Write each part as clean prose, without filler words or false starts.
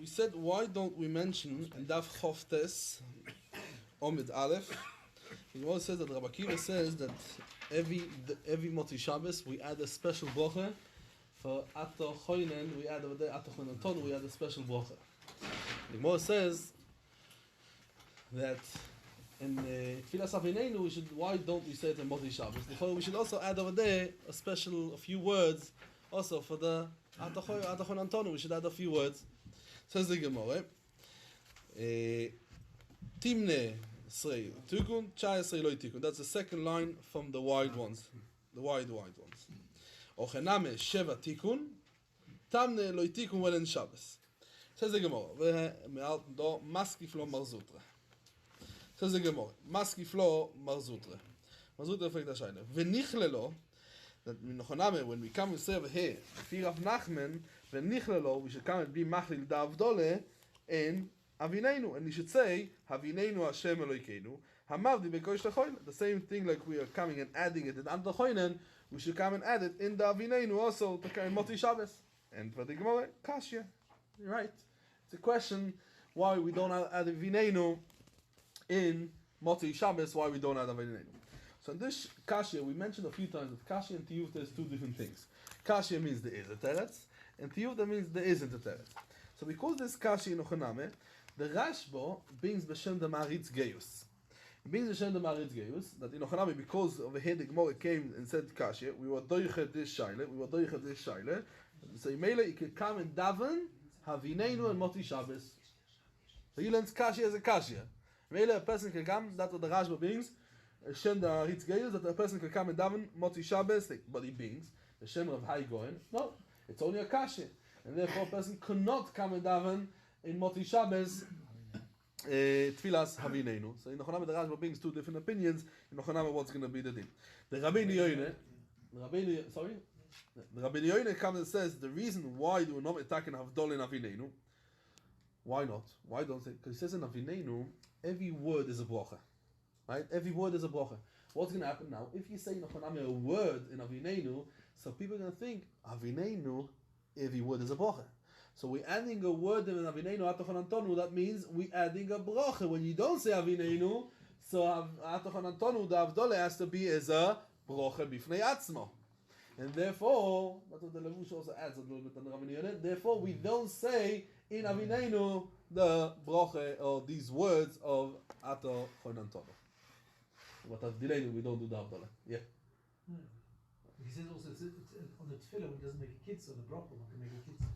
we said, why don't we mention in Daf Choftes Omid Aleph? The Gemara says that Rabbi Akiva says that every Moti Shabbos we add a special bracha. For Ato Choinen we add over there Ato Choinen Ton we add a special bracha. The Gemara says that in Tfilas Avineinu we should. Why don't we say it in Moti Shabbos? Therefore we should also add over there a few words. Also for the Ato Choinen Ton we should add a few words. Says the Gemara, Timne Srei Tikun, Chai Srei Loi Tikun. That's the second line from the wide ones. The wide ones. Ochename Sheva Tikun, Tamne Loi Tikun Welen Shabbos. Says the Gemara, Ve'me'alt do Maskiflo Marzutre. Says the Gemara, Maskiflo Marzutre. Marzutre fängt erscheinen. Ve'nichlelo, that when we come and say over here, Fear of Nachman, Ve'nichlelo, we should come and be Machlil Davdole in Avineinu, and we should say Havineinu Hashem Elokeinu Hamavdi Bekoish Lechoinen. The same thing like we are coming and adding it in Anta Choinen, we should come and add it in the Avineinu also to carry Moti Shabbos. And for the Gemara, Kashya. You're right. It's a question why we don't add Avineinu in Moti Shabbos, why we don't add Avineinu. So in this Kashya, we mentioned a few times that Kashya and Tiyufta is two different things. Kashya means there is a teretz, and Tiyufta means there isn't a teretz. So because this Kashya in Ochaname, the Rashbo brings B'Shem the Maritz Geus. It brings B'Shem the Maritz Geus, that in Ochaname, because over here the Gemara came and said Kashya, we were doichet this shaila, so Imele, you could come and daven, Havineinu and Moti Shabbos. So you learn Kashya as a Kashya. Imele, a person can come, that's what the Rashbo brings, Shem the Maritz Geus, that a person can come and daven, Moti Shabbos, but he brings, the Shem of Hai Goen. No, it's only a Kashya. And therefore a person cannot come and daven in Moti Shabbos Tfilas Havineinu. So in Ochoname the Rashba brings two different opinions. In Ochoname what's going to be the din. The Rabbeinu Yoine comes and says the reason why do we not attack in Havdol in Havineinu. Why not? Why don't they? Because he says in Havineinu every word is a bracha. Right? Every word is a bracha. What's going to happen now? If you say in Ochoname a word in Havineinu, so people are going to think Havineinu every word is a bracha. So we're adding a word in Avineinu Atochon Antonu. That means we're adding a bracha. When you don't say Avineinu, so Atochon Antonu, the Avdole has to be as a bracha bifnei atzmo. And therefore, that's what the Levush also adds a little bit on the Rabbeinu. Therefore, we don't say in Avineinu the bracha or these words of Atochon Antonu. But Avdileinu, we don't do the Avdole. Yeah. He says also it's on the tefillah when he doesn't make a kitzah, the bracha one can make a kitzah.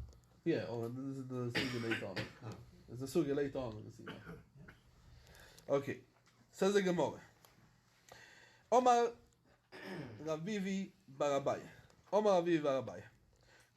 Yeah, this is the sugya later on. There's a sugya later on. We'll see that. Okay, says the Gemara. Omar Ravivi Barabai. Omar Ravivi Barabai.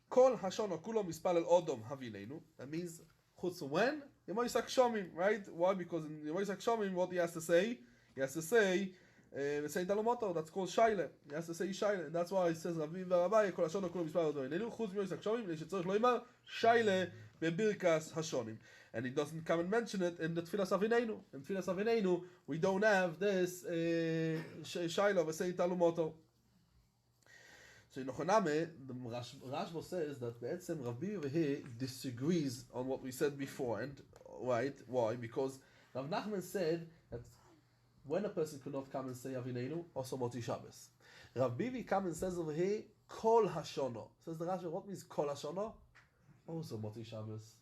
Kol Hashono Kulo Mispal El Odom Havineinu. That means chutz when Yemoisak Shomim, right? Why? Because in Yemoisak Shomim, what he has to say? He has to say. Say Dalomoto, that's called Shaila. He has to say Shaila, and that's why it says Rabbi Varabai, Kol Hashono Kulo Mispal El Odom. Chutz Yemoisak Shomim, Leishetzorich Loimar Shaila Bebirkas Hashonim, and he doesn't come and mention it in the Tfilas Avineinu. In Tfilas Avineinu, we don't have this Shaila of Say Dalomoto. So in Ochoname, the Rashba says that Be'etzem Rabbi Yehuda disagrees on what we said before, and right? Why? Because Rav Nachman said that when a person could not come and say Avineinu, also Moti Shabbos. Rav Bivi comes and says over here, Kol Hashono. Says the Rashba, what means Kol Hashono? Also Moti Shabbos.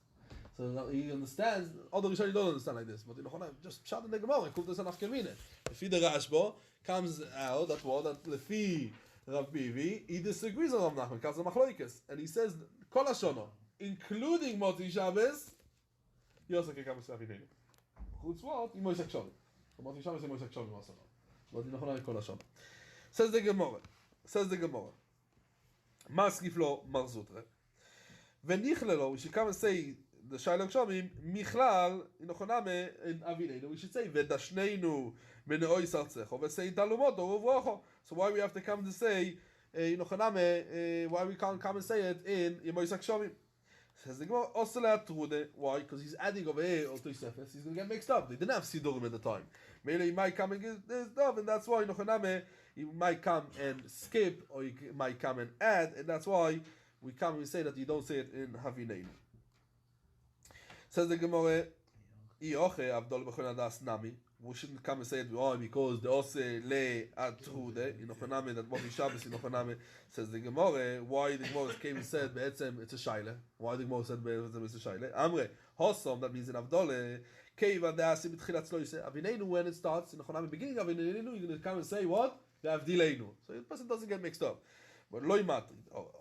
So he understands, although Rishonim don't understand like this, but in Ochonam, just shout in the Gemara, Kul Tesan Afkemine. Lefi the Rashba comes out that word, that Lefi Rav Bivi, he disagrees on Rav Nachman, because of Machloikes, and he says, Kol Hashono, including Moti Shabbos, you also can come and say Avineinu. Chutz what? Imoisak Shomim. Moti Shabbos is Imoisak Shomim also. But in Ochonam, Kol Hashono. Says the Gemara, Maskiflo Marzutre. Venichlelo, we should come and say the Shailok Shomim, Michlal, in Ochoname, in Avineinu, we should say, Vedashneinu, Beneoi Sartzecho, Vesei Talumoto, Uvrocho. So why we have to come to say, in Ochoname, why we can't come and say it in Yemoisak Shomim? Says the Gemara, Osele Atrude, why? Because he's adding over here, or Tosefes, he's going to get mixed up. They didn't have Sidurim at the time. Maybe he might come and get this dove, and that's why in Ochoname, he might come and skip, or he might come and add, and that's why we come and say that you don't say it in Havineinu. Says the Gemara, Ioche Avdol Bechon Adas Nami. We shouldn't come and say it because the Ose Le Atrude, Inochaname, that Mochi Shabbos, Inochaname, says the Gemara, why the Gemara came and said, Be'etzem, it's a Shaile. Why the Gemara said, Be'etzem, it's a Shaile? Amre, Hosom, that means in Avdole, Keiva De'asi B'tchilat Tzloise, Avineinu, when it starts, Inochaname, beginning of Avineinu, you're going to come and say what? Ve'avdileinu. So the person doesn't get mixed up. But Loi Matri,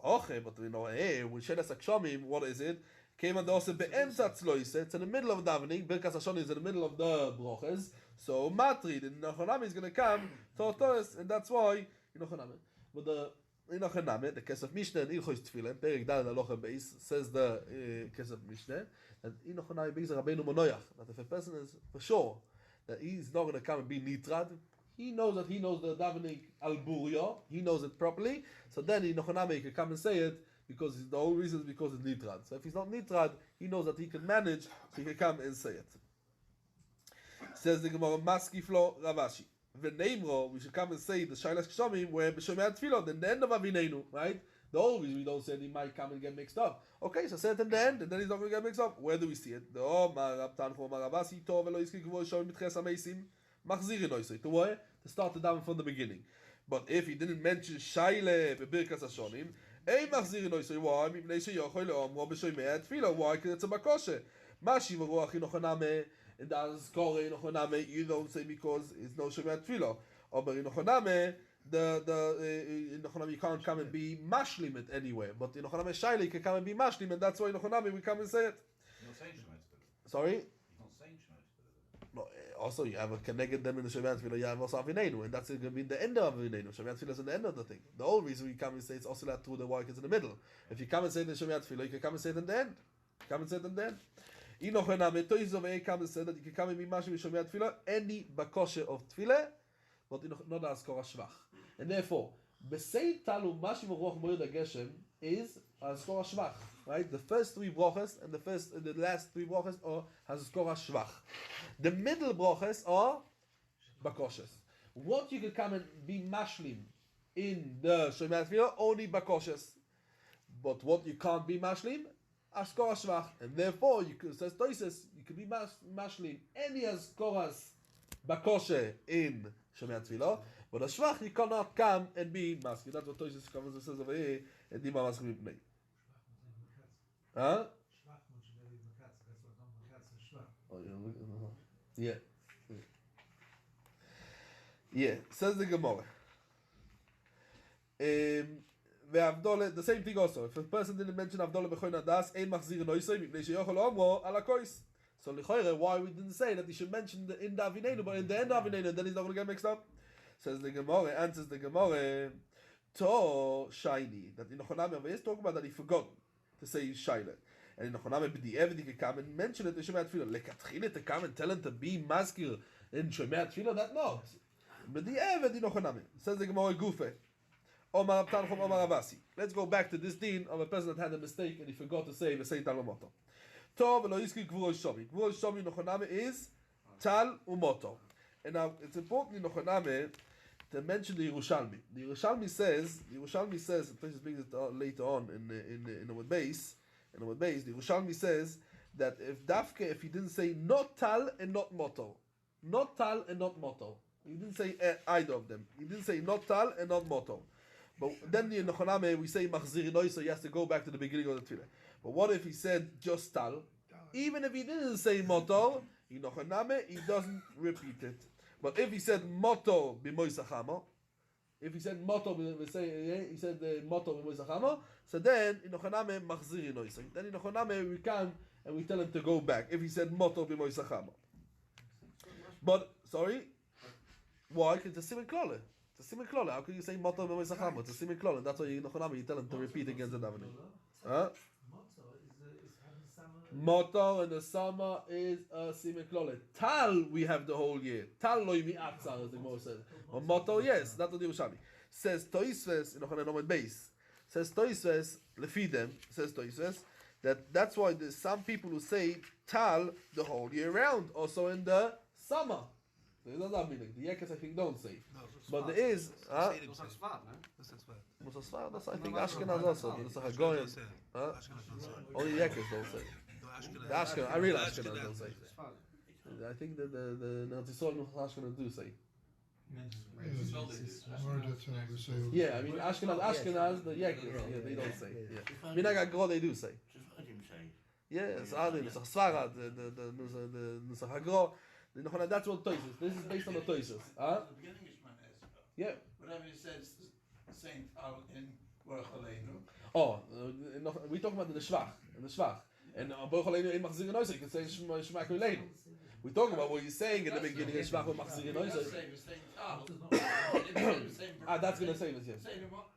Oche, but we know, when Shedas Akshomim, what is it? Came and also be'emtza tzloise. It's in the middle of davening. Birkas Hashon is in the middle of the broches. So matri, the Inochaname is going to come to Otoes, and that's why Inochaname. But the Inochaname, the Kesef Mishneh and Ilchos Tefillah, Perek Dal Alocha Beis, says the Kesef Mishneh that Inochaname Beis Rabbeinu Monoyach. That if a person is for sure that he's not going to come and be nitrad, he knows that he knows the davening al burio, he knows it properly. So then Inochaname can come and say it. Because the whole reason is because it's nitrad. So if he's not nitrad, he knows that he can manage, so he can come and say it. Says the Gemara, Maskiflo Ravashi. V'neimro, we should come and say the Shailas Kshomim, where B'shomei Tefillah, in the end of Avineinu, right? The whole reason we don't say it, he might come and get mixed up. Okay, so say it in the end, and then he's not going to get mixed up. Where do we see it? The Omar Rab Tancho Omar Ravasi, Tov Elo Iski Kvo Shomim B'tches Ameisim, Machzirin Oisei. To where? To start the down from the beginning. But if he didn't mention Shaile B'Birkas Hashonim, Ei machzir no so why mipnei sheyochol leomro b'shoymei tefillah. Why? Because it's a bakoshe. Mashi v'ruach inochaname and das kore inochaname. You don't say because it's no shoymei tefillah. But inochaname the inochaname you can't come and be mashlim it anywhere. But inochaname shaili can come and be mashlim, and that's why inochaname we come and say it. You're not saying shoymei tefillah. Sorry. You're not saying shoymei tefillah. No, also you have a connected them in the Shemayat Tefillah, you have also Avineinu, and that's going to be the end of Avineinu. Shemayat Tefillah is in the end of the thing. The whole reason we come and say it's also that through the work is in the middle. If you come and say it in the Shemayat Tefillah, you can come and say it in the end. Come and say it in the end. Inochaname, Toizov come and say that you can come and be mashim in Shemayat Tefillah, any bakoshe of Tefillah, but not as Korah Shvach. And therefore, Besei Talu Mashim Ruach Moed HaGeshem is Korah Shvach, right? The first three broches and the last three broches are Korah Shvach. The middle broches are bakoshes. What you can come and be mashlim in the Shemayat Tefillah, only bakoshes. But what you can't be mashlim, Korah Shvach. And therefore, you could, says Toises, you can be mashlim any Korah's bakoshe in Shemayat Tefillah, but a Shvach you cannot come and be masked. That's what Toises comes and says over here, and Dima Masklim Pnei. Huh? Oh, yeah. Yeah. Says the Gemara. The same thing also. If a person didn't mention Avdole B'choin Adas, Ein Machzir Noisei, Mipnei Sheyochol Omro Ala Kois. So L'choire, why we didn't say that he should mention in the Avineinu, but in the end of Avineinu, then he's not going to get mixed up. Says the Gemara, answers the Gemara, To Shiny, that in Ochoname, he's talking about that he forgot to say Shaila. And in Ochoname, B'di'ev, he could come and mention it in Shemayat Tefillah. Lekatchile to come and tell him to be maskil in Shemayat Tefillah, that not. B'di'ev, in Ochoname. Says the Gemara, Gufe. Omar Abtanchom Omar Avasi. Let's go back to this deen of a person that had a mistake and he forgot to say V'sei Tal Umoto. Tov Lo Iski Gvuroi Shomi. Gvuroi Shomi in Ochoname is Tal Umoto. And now it's important in Ochoname to mention the Yerushalmi. The Yerushalmi says, the place is being it later on in the base, the Yerushalmi says that if he didn't say not Tal and not Moto, not Tal and not Moto, he didn't say either of them. He didn't say not Tal and not Moto. But then in Ochoname we say Machzir Noi, so he has to go back to the beginning of the Tefillah. But what if he said just Tal? Even if he didn't say Moto, in Ochoname he doesn't repeat it. But if he said Moto b'moisachamo, he said Moto b'moisachamo, so then in Ochoname Machzir Noi. So then in Ochoname we come and we tell him to go back. If he said Moto b'moisachamo. But, sorry, why? Because it's a Simen Klole. It's a Simen Klole. How can you say Moto b'moisachamo? It's a Simen Klole. And that's why in Ochoname you tell him to repeat against the davening. Huh? Moto in the summer is a Simen Klole. Tal we have the whole year. Tal lo yimi atzar, as the Gemara says. But Moto, yes, that's what the Yerushalmi says. Toisves in Ochoname base says Toisves lefidem says Toisves that's why there's some people who say Tal the whole year round, also in the summer. So it doesn't mean the Yekes I think don't say, but there is. That's I think Ashkenaz also. It's like a Goyim. Only Yekes don't say. The Ashkenaz, I real Ashkenaz don't say. I think that the Nazisol Ashkenaz do say. Yeah, I mean Ashkenaz, the Yakis, they don't say. Yeah, Minag Agro they do say. Yeah, Sa'adim, Nusach Svarad, the Nusach Agro. That's what Toises. This is based on the Toises. Huh? The beginning is Manes. Yeah. Whatever it says, the same tal in Brachot. Oh, we talking about the Shvach, and the Shvach. And Baruch Aleinu in Machzir Noise, you can say Shema Kuleinu. We talking about what you're saying in the beginning of Shvach with Machzir Noise. That's going to save us, yes.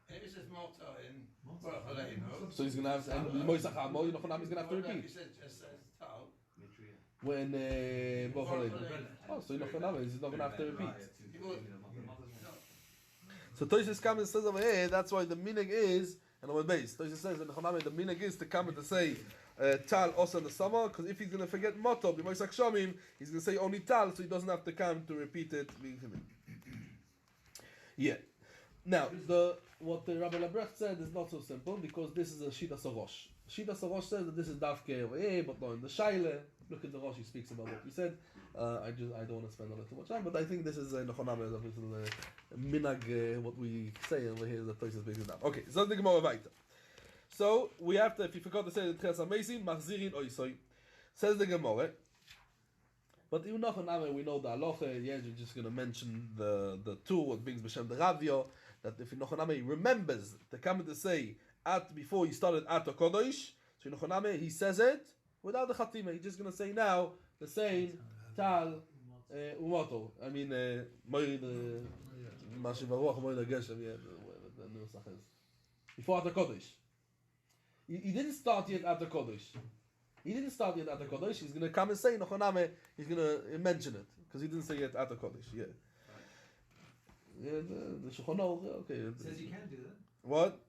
If it says Malta in Brachot. So he's going to have, and Moisach Hamo, he's going to have to repeat. It says tal. When Baruch Aleinu. Oh, so he's not going to have to repeat. So Tosis comes and says over here, that's why the minig is, and on my base, Tosis says in the minig is to come and to say tal also in the summer, because if he's going to forget moto, b'moisak shomim, he's going to say only tal, so he doesn't have to come to repeat it. Yeah. Now, what the Rabbi Lebrecht said is not so simple, because this is a Shita Sorosh. Shita Sorosh says that this is Davke over here, but not in the Shaila. Look at the Rosh, he speaks about what we said. I don't want to spend a little much time, but I think this is Nechonam is a minag, what we say over here, the place is based on that. Okay, so the Gemara weiter. So we have to, if you forgot to say the Tchias HaMeisim, Machzirin Oisoi. Says the Gemara. But even Nechonam, we know the Aloche, yeah, you're just going to mention the two, what brings B'Shem the Ravio, that if Nechonam remembers to come to say, before he started at Kodosh, so Nechonam, he says it, without the Chatima, he's just going to say now the same Tal Umoto. I mean, Moed Mashivaruach Moed Geshem. Yeah, the Nusach is before the Kodesh. He didn't start yet at the Kodesh. He's going to come and say Nochoname. He's going to mention it because he didn't say it at the Kodesh. Yeah. Yeah, the Shulchan Aruch. Okay. It says you can do that. What?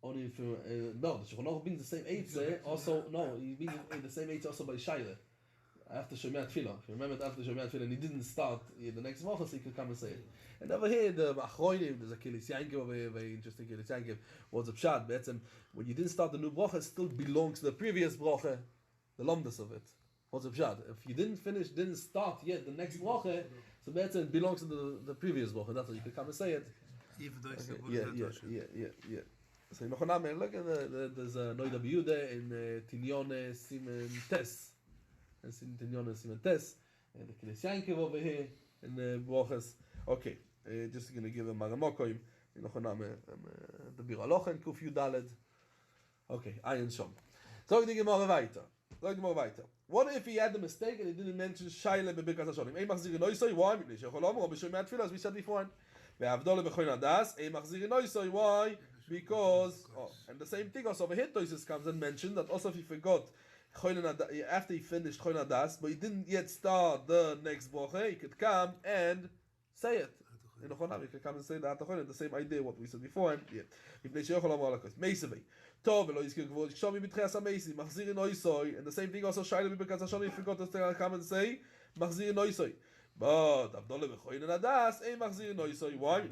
Only if no, the Shulchan Aruch brings the same eitzah. Also, no, he brings the same eitzah also by Shaila. After Shemiyat Tefillah. If you remember after Shemiyat Tefillah, and he didn't start the next month, so he could come and say it. And over here, the Achroinim, there's a Kilis Yankiv over here, very interesting Kilis Yankiv. What's a pshat? But when you didn't start the new bracha, it still belongs to the previous bracha, the lomdus of it. What's a pshat? If you didn't start yet the next bracha, so it belongs to the previous bracha. That's why you could come and say it. Even though it's yeah. So look at there's a Noida Biyude in Tinyone Simen Tes. And Tinyone Simen Tes. And the Kilis Yankiv over here in the Brochas. Okay, just going to give a Maramokoim. The Bir Alochen Kuf Yudaled. Okay, Ayin Shom. So the Gemara weiter. What if he had the mistake and he didn't mention Shaila Bebirkas Hashonim? Ein machzirin oisoi, why? Mipnei shecholom or b'shomei tefillah, as we said before. Ve'avdole b'choin hadas, ein machzirin oisoi, why? Because, and the same thing also over here, Tosis comes and mentioned that also if he forgot after he finished Choin Hadas, but he didn't yet start the next bracha, he could come and say it. In Nechonam, he could come and say that the same idea what we said before. And yeah, Masechet. Tov v'lo yizkir gvul kshomi b'tchias HaMeisim machzirin oisoi, and the same thing also Shaila b'Birkas Hashonim, he forgot to come and say machzirin oisoi. But Avdole b'choin hadas ein machzirin oisoi. Why?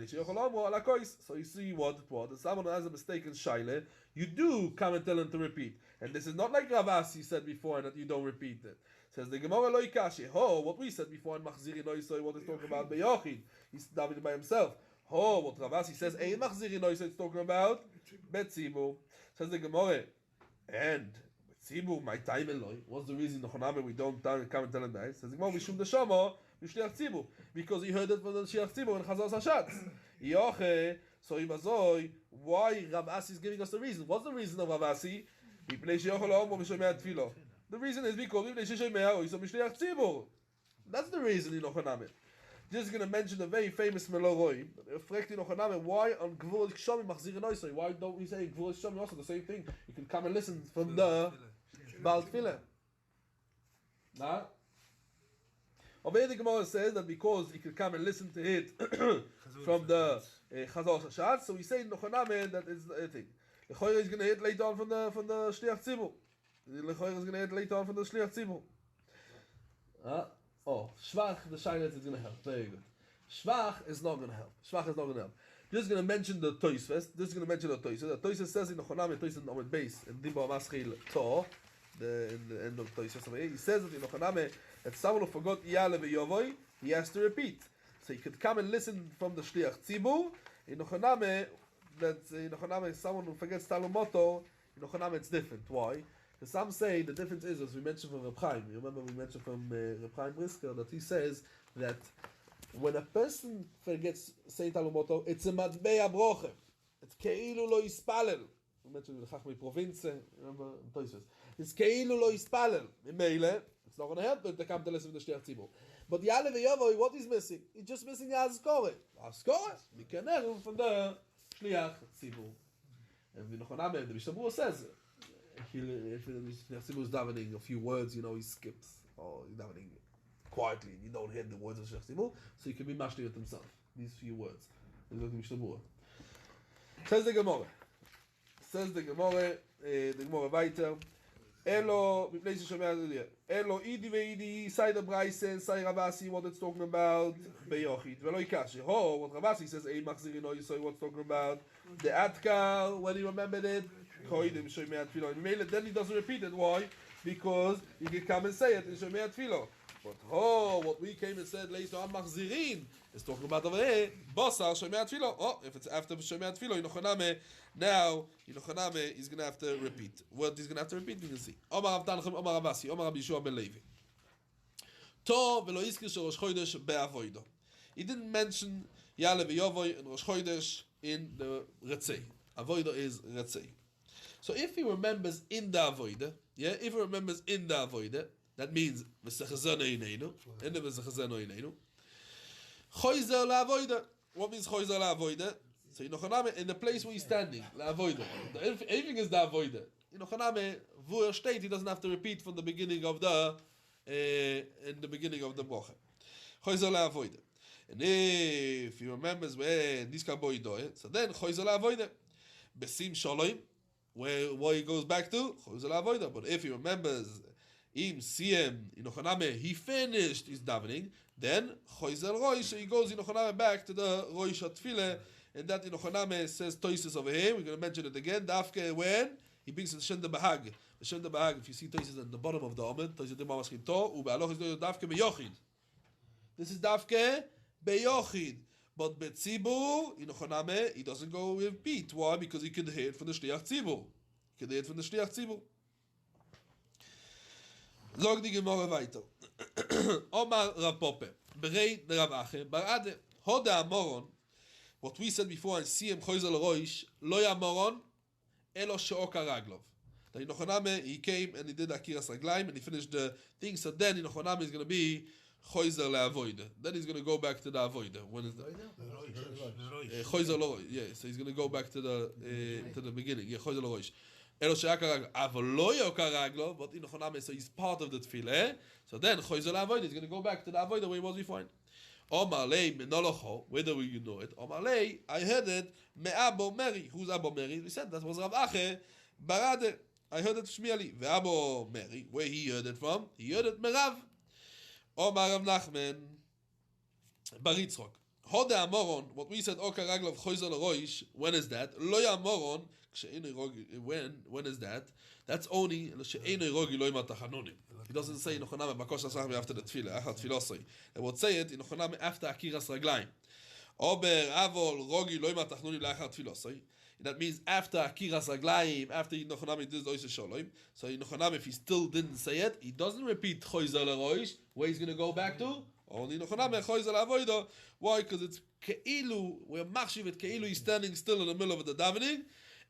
So you see what if someone has a mistake in Shaila, you do come and tell him to repeat. And this is not like Rav Asi said before that you don't repeat it. Says the Gemara lo ikashi. What we said before in machzirin oisoi, what is talking about beyochid? He's davening by himself. What Rav Asi says ein machzirin oisoi, it's talking about betzibur. Says the Gemara, and betzibur my time eloi. What's the reason we don't come and tell him that? Says the Gemara, mishum deshama mishliach tzibur, because he heard it from the shliach tzibur and chazal hashatz. Yoche, so ibazoi. Why Rav Asi is giving us the reason? What's the reason of Rav Asi? The reason is because that's the reason in Ochanamet. Just going to mention the very famous Meloroi. Why on Gvul Kshomi Machzirin Oisoi? Why don't we say Gvul Kshomi also the same thing? You can come and listen from the Baal Tfilah. Nah? Over here the Gemara says that because he could come and listen to it from the Chazal Shashat, so we say in Ochanamet that is the thing. The Choyer is going to hit later on from the Shliach Tzibur. The Choyer is going to hit later on from the Shliach Tzibur. Shvach, the Shailet is going to help. Very good. Shvach is not going to help. Just going to mention the Toisves. The Toisves says in the Chonam, Toisves on the base, in Dimba Maschil Tor, in the end of Toyses over here. He says that in Ochaname that someone who forgot Yale v'Yovoi, he has to repeat. So he could come and listen from the Shliach Tzibur. In Ochaname, someone who forgets Talumoto, in Ochaname it's different. Why? Because some say the difference is, as we mentioned from Reb Chaim, you remember we mentioned from Reb Chaim Brisker, that he says that when a person forgets saying Talumoto, it's a matbei broche. It's keilu lo yispalel. We mentioned the Chachmei Province, remember? It's keilu lo yispalel. In Meile, it's not going to help if they come to listen to the Shliach Tzibur. But Yale v'Yovoi, what is missing? He's just missing the Azkore. Azkore, we can learn from the Shliach Tzibur. And the Mishnah Berurah says, if the Shliach Tzibur is davening a few words, he skips, or he's davening quietly, and you don't hear the words of Shliach Tzibur, so he can be mashli with himself. These few words. This is the Mishnah Berurah. Says the Gemara. The Gemara weiter. Elo, Elo idi veidi, say the Braisen, say Ravasi, what it's talking about, Beyochid. Velo ikashi. What Ravasi says, Ei machziri no yisoy, what's talking about, the Atkal, when he remembered it, Koidim Shomei Tfilo. Then he doesn't repeat it. Why? Because he can come and say it in Shomei Tfilo. But what we came and said later on, Machzirin, is talking about over here, Bosar Shomei Tfilo. If it's after Shomei Tfilo, Yinochaname, now Yinochaname is going to have to repeat. What he's going to have to repeat, we can see. Omar Rav Tanachem, Omar Ravasi, Omar Rabbi Yeshua ben Levi. To velo iskir shel Rosh Chodesh be'avoido. He didn't mention Yale v'Yovoi and Rosh Chodesh in the Retzei. Avoido is Retzei. So if he remembers in the Avoida, that means V'sechazeno ineinu, and the V'sechazeno ineinu. Choizer la'avoida. What means Choizer la'avoida? So in the place where he's standing, la'avoida. Everything is the Avoida. In V'ur state, he doesn't have to repeat from the beginning of the Brocha. Choizer la'avoida. And if he remembers when this boy died, so then Choizer la'avoida. Besim Shalom, where he goes back to, Choizer la'avoida. But if he remembers Im Siem Inochaname, he finished his davening, then Choizer Roish, so he goes Inochaname back to the Roish Atfile, and that Inochaname says Toises over here. We're going to mention it again. Dafke when he brings the Shenda Bahag. The Shenda Bahag, if you see Toises at the bottom of the Omen, Toises Dima Maschim To, Ube'aloch is going to Dafke Beyochid. This is Dafke Beyochid. But Betzibur, Inochaname, he doesn't go with beat. Why? Because he can hear it from the Shliach Tzibur. Zog die Gemara weiter. Omar Rav Pope, Berei Rav Ache, Barade, Hoda Amoron, what we said before, and Siem Choizer Roish, Loya Amoron, Elo Sheoka Raglov. That in Ochoname, he came and he did Akiras Raglaim, and he finished the thing, so then in Ochoname is going to be Choizer LeAvoida. Then he's going to go back to the Avoida. When is that? Choizer Roish. Yeah, so he's going to go back to the beginning. Yeah, Choizer Roish. But in Ochoname, so he's part of the tefillah. So then Choizer LeAvoida is going to go back to the Avoida where he was before. Omar Lei Menolocho, whether you know it. Omar Lei, I heard it. Me'abo Meri. Who's Abo Meri? We said that was Rav Ache Barade. I heard it Shmiali. Ve'abo Meri, where he heard it from? He heard it Merav. Omar Rav Nachman Baritzchok. Hoda Amoron, what we said, Oka Raglov Choizer LeRoish, when is that? Loya Amoron, when is that? That's only he doesn't say Inochaname Bakosh Asachmi after the Tefillah, Achar Tefilosoi. They would say it Inochaname after Akiras Raglaim. Ober Avol Rogi Loima Tachnuni Lachar Tefilosoi. That means after Akiras Raglaim, after Inochaname did Oise Sholom. So Inochaname, if he still didn't say it, he doesn't repeat Choizer LeRoish, where he's going to go back to. Only Inochaname Choizer LeAvoida. Why? Because it's Keilu, we're Machshiv it Keilu, he's standing still in the middle of the davening.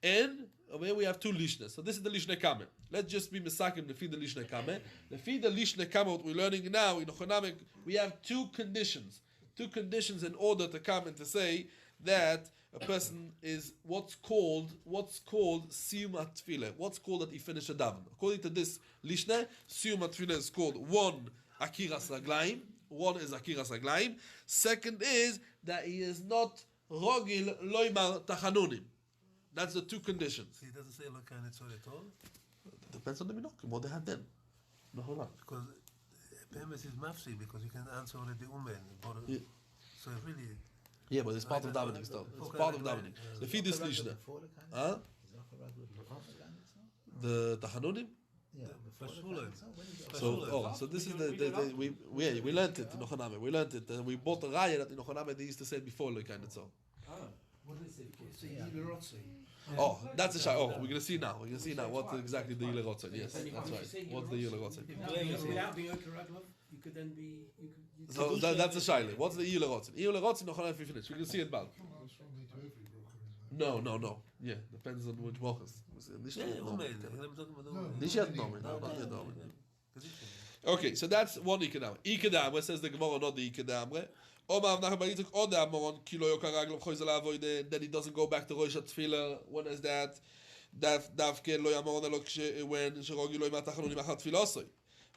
And over here we have two lishnas. So this is the lishna kamen. Let's just be misakim to feed the lishna kamen. To feed the lishna kamen, what we're learning now in Ochoname, we have two conditions. Two conditions in order to come and to say that a person is what's called siyum atfila. What's called that he finished a daven. According to this lishna, siyum atfila is called one akiras raglaim. One is akiras raglaim. Second is that he is not rogil loymar tachanunim. That's the two conditions. He doesn't say Elokai Nitzor at all? Depends on the minokim, what they have then. No, hold on. Because Behemes is mafsi, because you can answer already Umen. Yeah. So it really... Yeah, but it's part of davening still. It's part of davening. The feed is lishna. Huh? The tachanunim? Yeah. So this is we learned it in Ochoname. We learned it, and we bought the raya that in Ochoname they used to say before like kind of so. What did it say? Oh, that's a shy. Oh, we're gonna see now. We're gonna see now what exactly the Yule Rotzen. Yes, that's right. What's the Yule Rotzen? Without being Okaraglov, you could then be. So that's a shaila. What's the Yule Rotzen? Yule Rotzen Ochoname if we finish. We can see it back. No. Yeah, depends on which brachos. Okay, so that's one ikadam. Ikadam, says the Gemara, not the ikadam. Then he doesn't go back to Rosh Tefillah. When is that? When Sherogi lo imat tachanonim achat tefilosoi.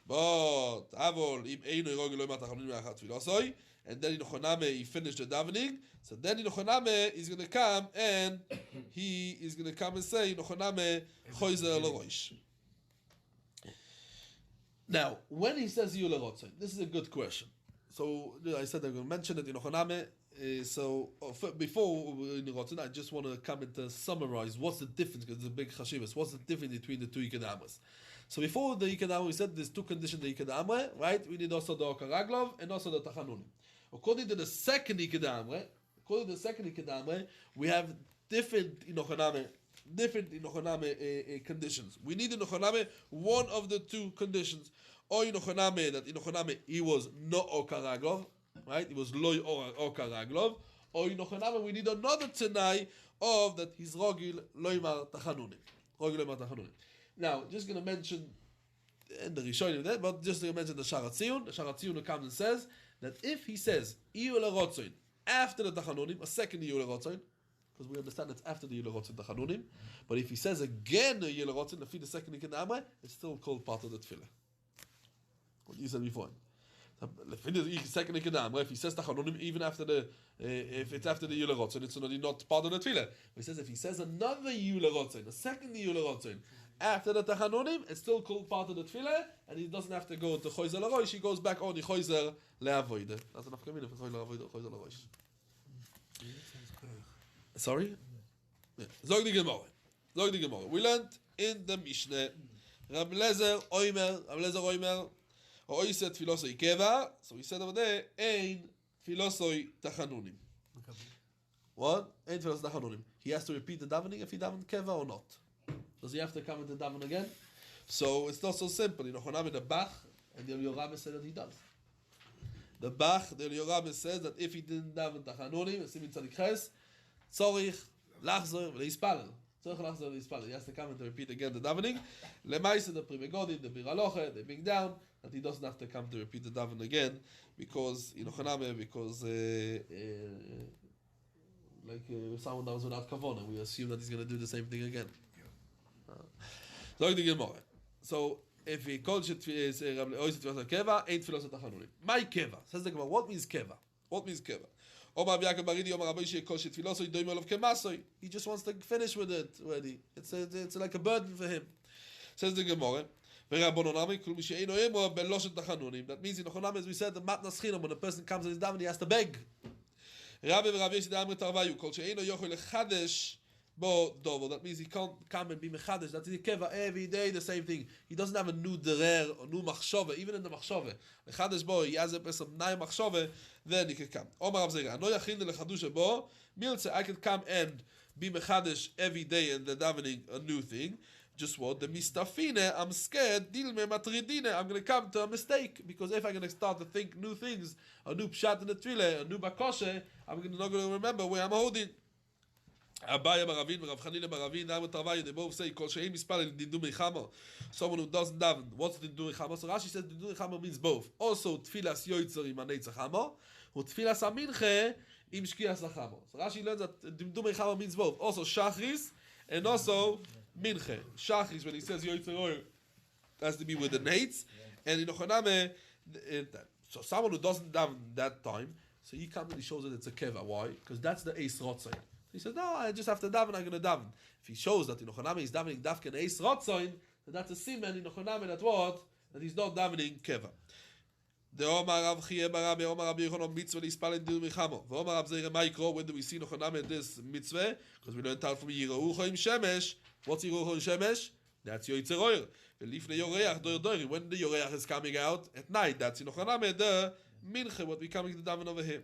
But Avol im eino Rogi lo imat tachanonim achat tefilosoi. And then in Ochoname he finished the davening. So then in Ochoname he's going to come and say in Ochoname choizer l'roish. Now, when he says Yule Rotzen, this is a good question. So I said I'm going to mention it in Ochoname. Before in Rotzen, I just want to come and summarize what's the difference, because it's a big chashivas. What's the difference between the two Ikadamas? So before the Ikadama, we said there's two conditions the Ikadama, right? We need also the Okaraglov and also the Tachanunim. According to the second Ikadama, we have different in Ochoname conditions. We need in Ochoname one of the two conditions. Or in Ochoname, that in Ochoname he was no Okaraglov, right? He was loy Okaraglov. Or in Ochoname we need another Tanai of that he's Rogil Loymar Tachanunim. Now, just going to mention in the Rishonim there, but just to mention the Sharatzion. The Sharatzion comes and says that if he says Iyul Rotzoin after the Tachanunim, a second Iyul Rotzoin, because we understand it's after the Iyul Rotzoin Tachanunim, but if he says again Iyul Rotzoin, the second Ikadama, it's still called part of the Tefillah. What you said before. The second Ikadama, if he says Tachanunim, even after if it's after the Iyul Rotzoin, it's already not part of the Tefillah. But he says if he says another Iyul Rotzoin, a second Iyul Rotzoin, after the Tachanunim, it's still called part of the Tefillah, and he doesn't have to go to Choizer L'Roish, he goes back on the Choizer Le'avoide. That's enough coming for Choizer Le'avoide or Choizer L'Roish. Sorry? Yeah. Zog the Gemara. We learned in the Mishnah, Rab Lezer Oimer, or Oiset Filosoi Keva, so we said over there, Ein Filosoi Tachanunim. What? Ein Filosoi Tachanunim. He has to repeat the davening if he davened Keva or not. Does he have to come into daven again? So it's not so simple. You know, Chonam the Bach and the Yoram said that he does. The Bach, the Yoram says that if he didn't daven Tachanunim, Simin Tzadik Ches, Tzorich Lachzor Leispalel. Tzorich Lachzor Leispalel. He has to come and to repeat again the davening. Lemaisa the Primegodi, the Biraloche, they bring down that he doesn't have to come to repeat the daven again because you know Chonam because someone that was without kavona, we assume that he's going to do the same thing again. So if he calls it keva, ain't philosopher tachanunim. My keva says the Gemara. What means keva? He just wants to finish with it already. It's like a burden for him. Says the Gemara. That means in Ochonam, as we said, the matnas chinam, when a person comes and is down, he has to beg. That means he can't come and be mechadish. That's the keva every day, the same thing. He doesn't have a new derer or new machshove, even in the machshove. Mechadish bo, he has a person nine machshove, then he can come. Omar Rav Zera, ano yachin lechadusha bo, milze, I could come and be mechadish every day and the davening a new thing. Just what? The mistafine, I'm scared, dilme matridine, I'm going to come to a mistake. Because if I'm going to start to think new things, a new pshat in the tefillah, a new bakoshe, I'm not going to remember where I'm holding. Abaya Baravin, Rav Chanina Baravin, David Travaya, they both say, Kol Sheim Mispal Dindu Mechama. Someone who doesn't daven. What's Dindu Mechama? So Rashi says Dindu Mechama means both. Also, Tfilas Yoitzer im Anei Tzachamo, or Tfilas Aminche im Shkias Lachamo. So Rashi learns that Dindu Mechama means both. Also Shachris and also Minche. Shachris, when he says Yoitzer Oil, has to be with the nates. And in Ochoname, so someone who doesn't daven that time, so he comes and he shows that it's a keva. Why? Because that's the Eis Rotzai. He says, no, I just have to daven, I'm going to daven. If he shows that in Ochoname he's davening dafken Eis Rotzoin, then that's a siman in Ochoname that what? That he's not davening keva. The Omar Rav Chiyeh Barabi, Omar Rabbi Yochanan mitzvah lispal Dindu Mechamo. The Omar Rav Zera Maikro, when do we see in Ochoname this mitzvah? Because we learned out from Yirohu Choim Shemesh. What's Yirohu Choim Shemesh? That's Yoitzer Oil. When the yoreach is coming out at night, that's inochaname the minche, what we coming to daven over here.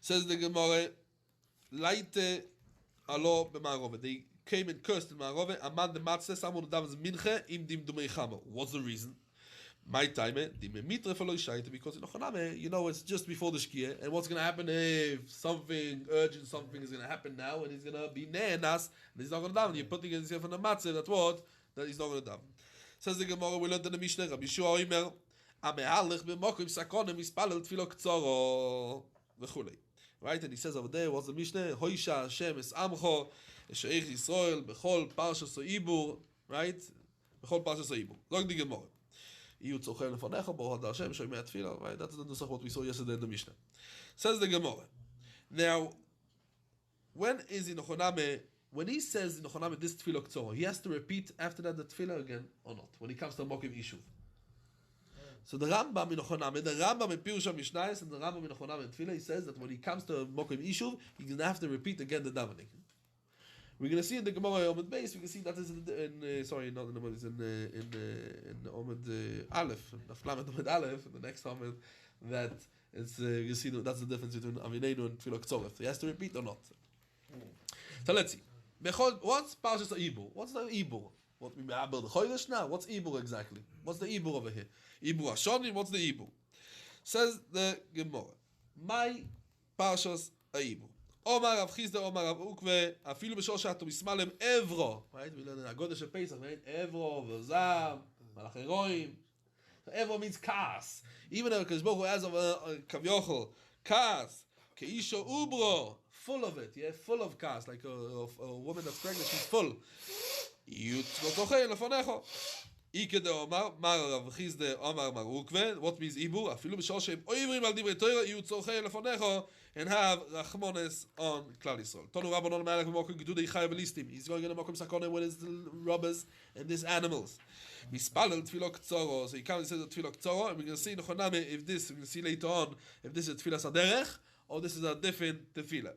Says the Gemara, Leite alo b'ma'arove. They came and cursed in Ma'arove. Amad the matzeh samu davens minche im dim dumei chama. What's the reason? My time, dim mitre follow shaita, because in Ochaname, you know, it's just before the shkia, and what's going to happen if something urgent, something is going to happen now, and he's going to be ne'enas, and he's not going to daven. You're putting himself on the matzeh, that what? That he's not going to daven. Says the Gemara, we learned in the Mishnah, Rabbi Yeshua Omer, amehalech b'mokim sakonim ispalel tfilo ktsoro v'chulei. Right, and he says over there, what's the Mishnah? Hoisha Hashem es amcho, esheich Yisrael, bechol parshas ha'ibur, right? Bechol parshas ha'ibur. Log the Gemara. Iyu tzochen lefanecha, bohad Hashem, shoymei tefillah, right? That's the nusach what we saw yesterday in the Mishnah. Says the Gemara. Now, when is in Ochoname, when he says in Ochoname this tefillah k'tzorah, he has to repeat after that the tefillah again or not? When he comes to Mokim Ishuv. So the Rambam in Ochoname, the Rambam in Pirush HaMishnayos, and the Rambam in Ochoname in Tefillah, he says that when he comes to Mokim Ishuv, he's going to have to repeat again the davening. We're going to see in the Gemara Omid Beis, we can see that is in sorry, not in the it's in Omid Aleph, Naflamet Omid Aleph, the next Omid, that it's, you see that's the difference between Avineinu and Tefillah K'tzorah. He has to repeat or not. So let's see. What's Parshas Ibur? What's the Ibur? What we build the Chodesh now? What's Ibur exactly? What's the Ibur over here? Ibur Hashonim, what's the Ibur? Says the Gemara. My Parshas Ibur. Omar Rav Chizda, Omar Rav Ukve, afilu b'shor she'ato mismalem Evro. Right? We learn in Agodesh of Pesach, right? Evro, V'zam, Malach Eroim. So Evro means kas. Even though Kadosh Baruch Hu has a Kavyochel, kas, Keisho Ubro, full of it, yeah, full of kas, like a woman that's pregnant, she's full. Ike de Omar, Mar Rav Chizda, Omar Mar Ukve. What means Ibur? Afilu b'shor she'em oivrim al divrei Torah, yihu tzorchei lefonecho, and have rachmones on Klal Yisrael. Tonu Rabbanon Malach v'mokim gedudei chaya v'listim. He's going in a mokim sakonim with his robbers and these animals. Mispalel tefillah k'tzoro. So he comes and says tefillah k'tzoro, and we're going to see in Choname if this, we're going to see later on if this is tefillah saderech or this is a different tefillah.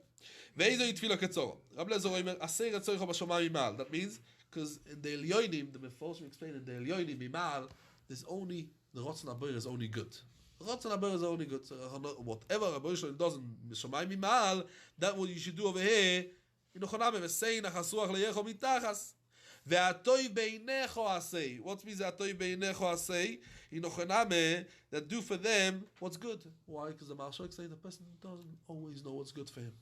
Ve'izoi tefillah k'tzoro. Rabbi Lezer Omer, asei ratzoicho b'shomayim imal. That means, because in the Elyonim, the Meforshim explain in the Elyonim imal, there's only, the Rotzen HaBoyer is only good. Rotzen HaBoyer is only good. So whatever Rabbi Yisrael does in B'shomayim imal, that what you should do over here, in Ochoname, v'sei nachasuach leyecho mitachas. Ve'atoi beinecho asei. What means ve'atoi beinecho asei? In Ochoname, that do for them what's good. Why? Because the Maharshal explains the person doesn't always know what's good for him.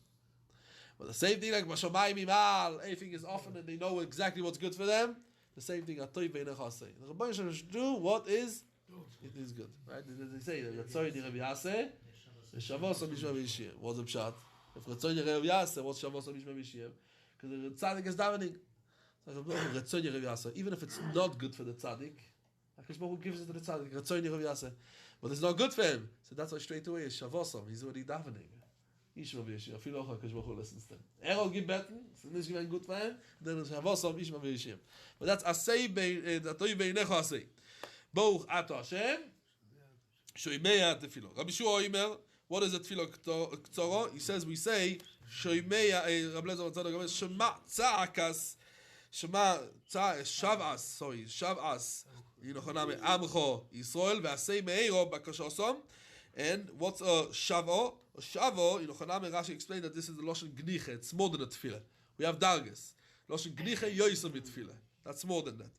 But the same thing like Mashomayim Imal, everything is often and they know exactly what's good for them. The same thing Atoy Beinech Hasei. The Rabban Shem should do what is it is good. Right? They say that Ratzoy Ni Rav Yaseh, Shavos Mishma V'Yishiyem. What's the pshat? If Ratzoy Ni Rav Yaseh, what's Shavos Mishma V'Yishiyem? Because the tzaddik is davening. So Ratzoy Ni Rav Yaseh, even if it's not good for the tzaddik, HaKadosh Baruch Hu gives it to the tzaddik. Ratzoy Ni Rav Yaseh, but it's not good for him. So that's why straight away is Shavosam. He's already davening. Ishma v'yishim. I feel like HaKadosh Baruch Hu listens to him. Erol gebeten, so this is good for him. Then it's Havosam Ishma v'yishim. But that's Asei Atoy Beinecho Asei. Baruch Ato Hashem. Shoimeya Tefillah. Rabbi Yeshua Omer, what is a Tefillah K'tzoro? He says we say Shoimeya. Rabbi Lezer Tzadok Omer Shema Tza'akas. Shema Shav'as. Sorry, Shav'as. Yinochoname Amcho Yisrael ve'Asei Meiro Bakashosom. And what's a Shavo? A Shavo, Chaname Rashi explained that this is the Loshen Gniche. It's more than a Tefillah. We have Darges. Loshen Gniche Yoisam Tefillah. That's more than that.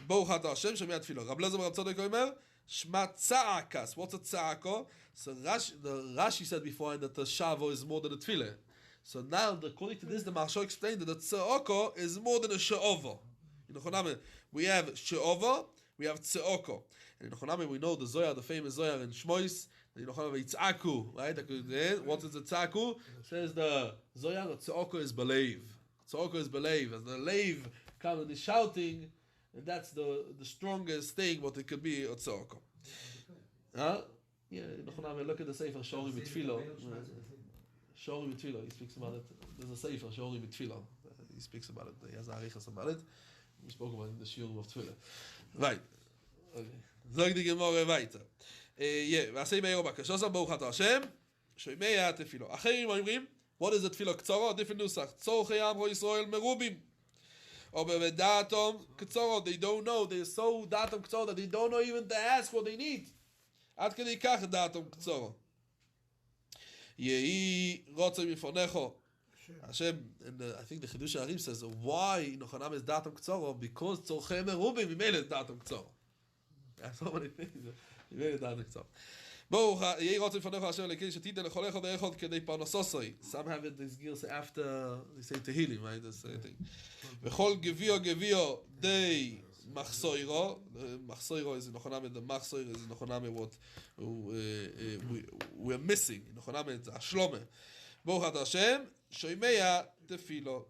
Baruch Atah Hashem Shemei Tefillah. Rabbi Lezer Rav Tzadok Omer, Shema Tza'akas. What's a Tza'ako? So Rashi said before that the Shavo is more than a Tefillah. So now, according to this, the Maharsha explained that the Tza'ako is more than a She'ovo. In Chaname, we have She'ovo, we have Tza'oko. And in Chaname, we know the Zohar, the famous Zohar in Shmois. You know, Itzaku, right? What is the Tzaku? Says the Zohar, the Tza'oko is believe. Tza'oko is believe. As the lave comes and is shouting, and that's the strongest thing what it could be a Tza'oko. Huh? Yeah, look at the Sefer Shori B'Tfilo. Shori B'Tfilo, he speaks about it. There's a Sefer, Shori B'Tfilo. He speaks about it. He has Arichas about it. We spoke about it in the Shiur of Tfilo. Right. Okay. Sag die Gemara weiter. ועשי מאירו בקשוסם ברוך אתה השם שומע תפילו. אחרים אומרים, what is the תפילה קצרה? different נוסח. צורכי עמו ישראל מרובים. Ober v'datom k'tzoro, they don't know. They're so datom k'tzoro that they don't know even to ask what they need. Ad k'dei kach datom k'tzoro. Yehi rotzei mifonecho. Hashem, and I think the Chidush Harim says, why Nochanam is datam k'tzoro? Because tzorchem merubim, he made it datam k'tzoro. That's not what it means. He made it datam k'tzoro. Yehi rotzei mifonecho Hashem lekin shetiten lecholecho de'echot kedei parnososoi. Some have it, these gears after, they say Tehillim, right? That's the thing. V'chol gevio dei machsoiro. Machsoiro is in Nochanam, the machsoiro is in Nochanam what we're missing. In Nochanam it's Ashlome. Baruch Hashem, shoymea tefilo.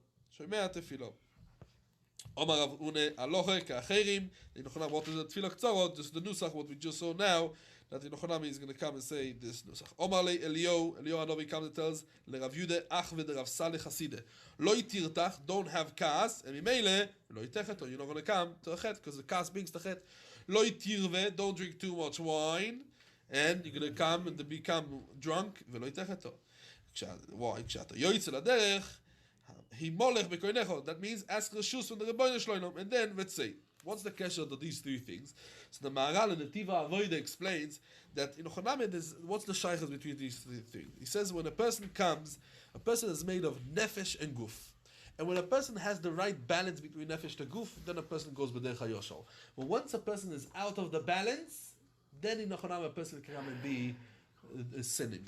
Omar Rav Une aloche ka'acherim. The Nochanam, what is the tefillah k'tzorot? Just the nusach, what we just saw now, that the Nochanam is going to come and say this nusach. Omar le Eliyahu Hanavi comes and tells le Rav Yude ach v'de Rav Saleh Chaside. Lo yitirtach, don't have kas, and mimele lo yitechet, you're not going to come to a chet, because the kas brings the chet. Lo yitirve, don't drink too much wine, and you're going to come and become drunk, v'lo yitecheto. Why? כשאתה יוצא לדרך, הימולך בקויnecho. That means ask reshus from the Rebbeinu Shloim, and then let's say, what's the kesher to these three things? So the Maharal in the Tiva Avoida explains that in Ochonamed is what's the shaykhs between these three things. He says when a person comes, a person is made of nefesh and guf. And when a person has the right balance between nefesh and guf, then a person goes b'derech hayoshal. But once a person is out of the balance, then in Ochonamed a person can come and be sinning.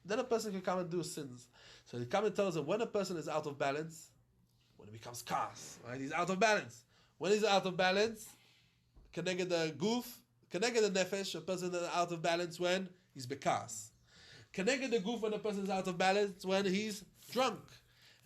Then a person can come and do sins. So he comes and tells him when a person is out of balance, when it becomes kas, right? He's out of balance. When he's out of balance, connected the goof, connected the nefesh, a person is out of balance when he's bekas. Connected the goof when a person is out of balance when he's drunk.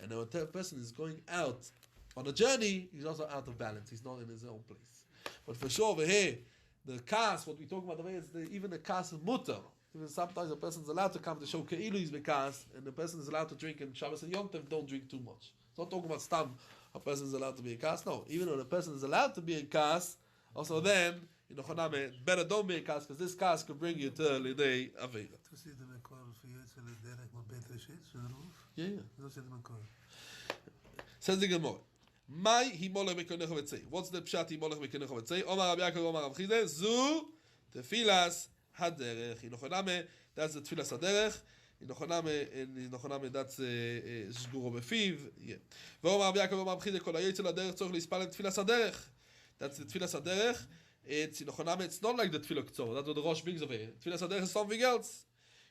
And when a person is going out on a journey, he's also out of balance. He's not in his own place. But for sure over here, the kas, what we talk about the way is even the kas is mutter. Even sometimes a person is allowed to come to show Ke'ilu is bekas, and the person is allowed to drink in Shabbos and Yom Tov, don't drink too much. It's not talking about stam, a person is allowed to be in kas. No, even when a person is allowed to be in kas, also then, in Ochoname, better don't be in kas, because this kas could bring you to Lidei Aveda. To see the Mekor for you, so the derek more better shit, so the roof? Yeah. Don't see the Mekor. Says the Gemara. Mai himolech bekonecho v'tzei. What's the pshat himolech bekonecho v'tzei? Omar Rabbi Yaakov, Omar Rav Chizde, zu tefilas haderech. In Ochoname, that's the tefilas haderech. In Ochoname, that's shguro befiv. Yeah. Ve'omar Rabbi Yaakov, Omar Rav Chizde, kol hayotze laderech tzorich lispal tefilas haderech. That's the tefilas haderech. It's in Ochoname, it's not like the tefilah k'tzor. That's what the Rosh brings over here. Tefilas haderech is something else.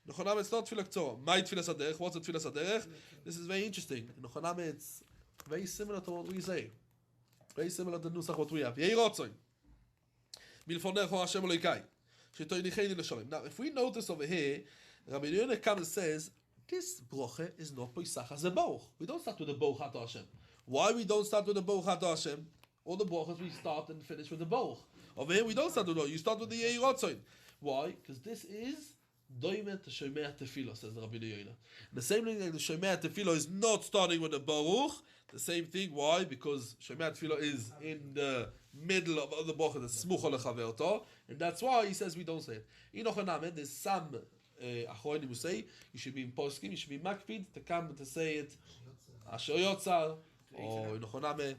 In Ochoname, it's not tefilah k'tzor. My tefilas haderech. What's the tefilas haderech? This is very interesting. In Ochoname, it's very similar to what we say. Very similar to Nusach what we have. Yehi rotzoin. Milfonecho Hashem Elokai. Shetoinicheni l'sholem. Now, if we notice over here, Rabbi Yochanan comes and says, this broche is not poisach as a boch. We don't start with the boch Hato Hashem. Why we don't start with the boch Hato Hashem? All the broches we start and finish with the boch. Over here we don't start with the boch. You start with the Yehi rotzoin. Why? Because this is Doimet to Shomei Tefillah, says Rabbi Yochanan. The same thing like the Shomei Tefillah is not starting with the Baruch. The same thing. Why? Because Shomei Tefillah is in the middle of the Baruch, the Smucha Lechaverto, and that's why he says we don't say it. In Ochoname, there's some Achronim who say you should be in poskim, you should be makpid to come to say it Asher Yotzar, or in Ochoname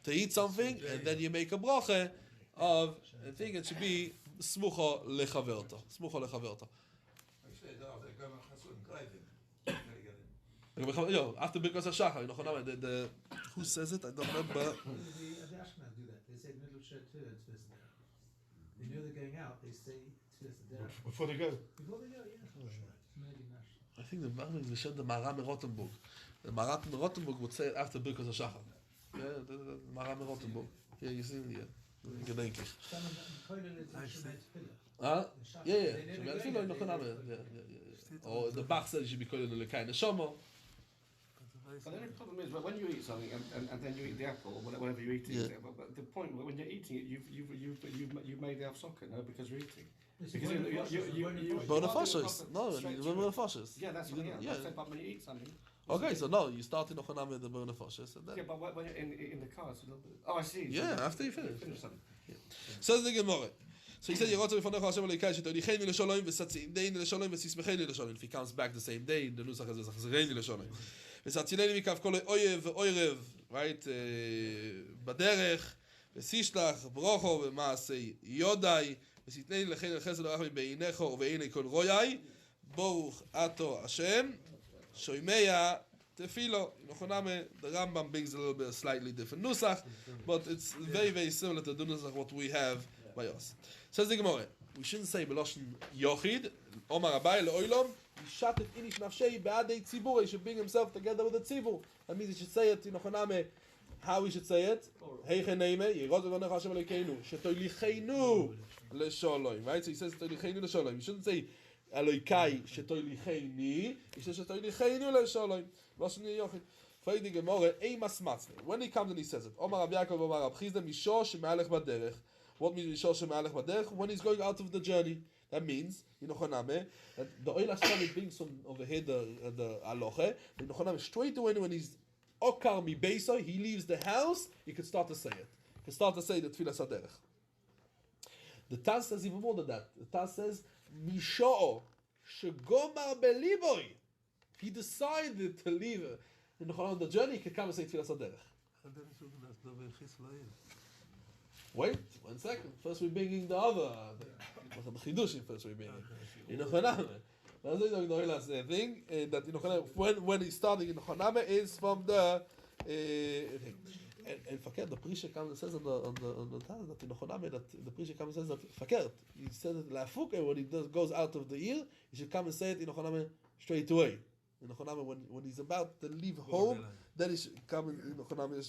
to eat something, and then you make a bracha of I think it should be Smucha Lechaverto. Smucha Lechaverto. After Birkas HaShachar, the who says it? I don't remember. The Ashkenaz do that. They say middle of Shed Tefillah and Tefillah Seder. They know they're going out. They say Tefillah Seder. Before they go. Before they go, yeah. Maybe not. I think the Maharal is the Maharal Rottenburg. The Maharal Rottenburg would say it after Birkas HaShachar. Yeah, the Maharal Rottenburg. Yeah, you see, yeah. Gedenklich. Some of the Koilel is in Shemei Tefillah. Ah, yeah, yeah. They never Shemei go Tefillah in in, Ochoname. Yeah. Or the Bach says you should be calling the Lekai Neshama. But the only problem is when you eat something and then you eat the apple or whatever you're eating. Yeah. But the point when you're eating it, you've made the socket, no, because you're eating. This is Because one of the you- processes, you- one of the you- processes. Bona can't do it Foshes. proper No, straight the through. Bona Foshes. Yeah, that's what. Yeah, Yeah. but when you eat something. Okay, so no, you start in Ochoname the Bona Foshes, and Yeah, then. but when you're in the car, it's a little bit. Oh, I see. Yeah, after you finish. something. Says the Gemara. So he said, "Yerotze b'fanecha Hashem Elokai shetoinicheni l'sholom v'satzideni l'sholom v'sismecheni l'sholom." If he comes back the same day, the nusach is zachzereni l'sholom. V'satzideni mikav kol oyev v'oyrev right? בדרך, וסישלח, ברוכו, ומעשי יודאי, וסתני לכן החסד הרחמי בעיניך ובעיני כל רואי, ברוך אתו השם, שוימיה tefillah. The Rambam brings a little bit of slightly different nusach, but it's very, very similar to the nusach what we have by us. Says the Gemara, we shouldn't say Beloshen Yochid, Omar Abai Le'olam, Yishatet Inish Nafshei Ba'adei Tzibur, he should bring himself together with the Tzibur. That means he should say it, how we should say it? Heicheneime, Yerod V'nech Hashem Elokeinu, Shetoilicheinu Le'sholom, right? So he says Shetoilicheinu Le'sholom. You shouldn't say Elokai Shetoilicheini, he says Shetoilicheinu Le'sholom. When he comes and he says it, Omar Rav Yaakov, Omar Rav Chizda, Mishor Shemalech Baderech. What means Mishor Shemalech Baderech? When he's going out of the journey. That means, that the Oil HaShem brings from over here the Aloche, straight away when he's Okar Mi Beiso, he leaves the house, he can start to say it. He can start to say the Tfilas HaDerech. The Taz says even more than that. The Taz says, Mishor Shegomar Beliboi. He decided to leave on the journey, he could come and say Tfilas HaDerech. Wait, 1 second. First we're bringing the other, the Chidushim first we're bringing. That's the last thing, that when he's starting in Choname is from the thing. And Fakir, the Prisha comes and says on the Taz that in Choname, that the Prisha comes and says that Fakir, he says that Lafuk, when he goes out of the ear, he should come and say it in Choname straight away. In Choname, when he's about to leave home, then he should come in Choname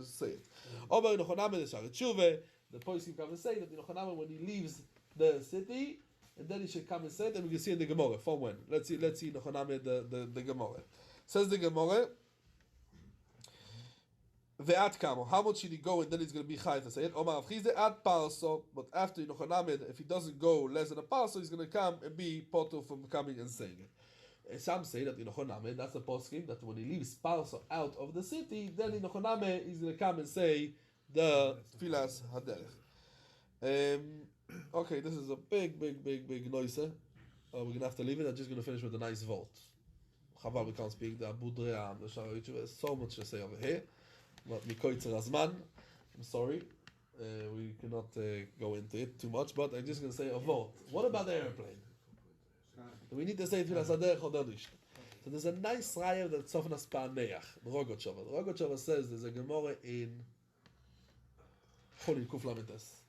say it. Over in Choname, the Sharet Tshuve, the Poskim come and say that in Choname, when he leaves the city, and then he should come and say it, and we can see in the Gemara. From when? Let's see in Choname the Gemara. Says the Gemara, Ve'at kamo, how much should he go and then he's going to be chai to say it? Omar Rav Chizda at parso, but after in Choname, if he doesn't go less than a parso, he's going to come and be poto from coming and saying it. Some say that in Choname, that's a poskim, that when he leaves Parso out of the city, then in Choname he's going to come and say the Tfilas HaDerech. Okay, this is a big noise. We're going to have to leave it. I'm just going to finish with a nice vote. Chaval, we can't speak. The Abudrea, the Sharet Tshuva, there's so much to say over here. But Mikoitzer Azman, I'm sorry. We cannot go into it too much, but I'm just going to say a vote. What about the airplane? We need to say Tfilas HaDerech or not. So there's a nice raya that Tzofnas Pa'aneach, the Rogot Shova. The Rogot Shova says there's a Gemara in Cholin Kuf Lametes.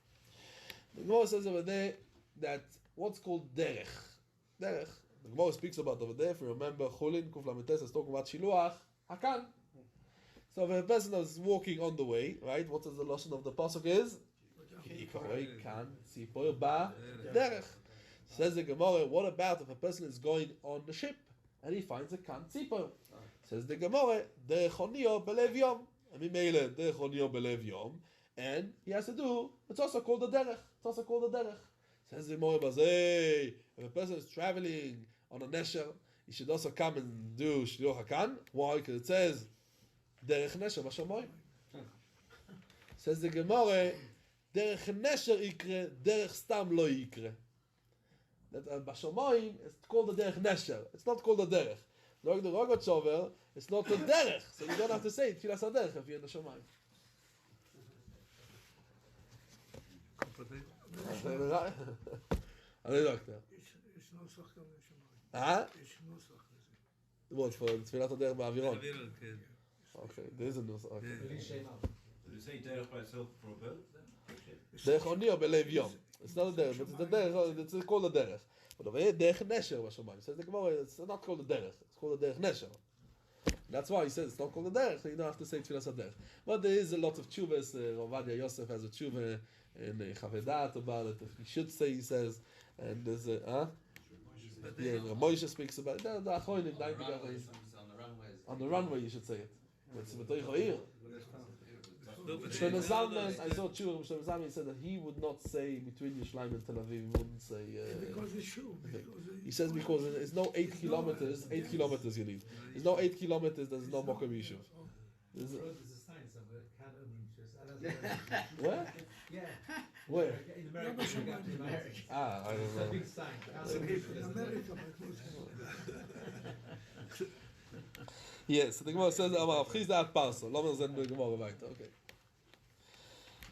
The Gemara says over there that what's called Derech. Derech. The Gemara speaks about over there, if you remember, Cholin Kuf Lametes is talking about Shiluach Hakan. So if a person is walking on the way, right, what is the lesson of the pasuk is? Kikorei kan tzipor ba derech. Says the Gemara, what about if a person is going on the ship and he finds a kan tzipor? Says the Gemara, derech onio belev yom. And mimele derech onio belev yom, and he has to do. It's also called the derech. It's also called the derech. Says the Gemara, if a person is traveling on a nesher, he should also come and do shliach hakan. Why? Because it says derech nesher b'shamoyim. Says the Gemara, derech nesher ikre, derech stam lo ikre. That b'shamoyim is called the derech nesher. It's not called the derech. Like the Rogot Shova, it's not the derech, so you don't have to say Tfilas HaDerech if you're in the shamayim. אני לא יודע. יש נוסח גם לשמיים. אה? יש נוסח לזה. what, for תפילת הדרך באווירון? באווירון, כן. Okay, there is a nusach. Okay. Did it say derech by itself for a boat? דרך עוני או בלב יום. It's not a derech, but it's the derech, it's called a derech. But over here, derech nesher בשמיים. Says the Gemara, it's not called a derech, it's called a derech nesher. That's why he says it's not called a derech, so you don't have to say tfilas derech. But there is a lot of tshuvas. Ovadia Yosef has a tshuva in Chavedat about it. If he should say, he says, and there's a yeah, Moshe speaks about it. The Achronim, on the runway you should say it. It's b'toich ha'ir. Shlomo Zalman, I saw tshuva. Shlomo Zalman, he said that he would not say between Yerushalayim and Tel Aviv. He wouldn't say. Because it's true. He says because it's no 8 kilometers. 8 kilometers you need. There's no 8 kilometers. There's no Mokom Yishuv. There's a sign somewhere. Can't open just. Where? Yeah. Where? In America. Ah, I don't It's a know. big sign. Can't open In America, but Yes, so the Gemara says, "Amar Rav Chisda at Parso." Lamer zen the Gemara weiter. Okay.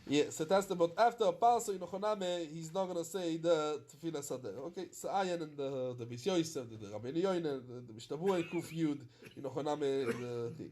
Yeah, so that's the, but after a Parso in Ochoname, he's not gonna say the Tefillah Sadeh. Okay, so Ayan and the Beis Yosef, the Rabbeinu Yoine, the Mishtabur Kuf Yud in Ochoname, the thing.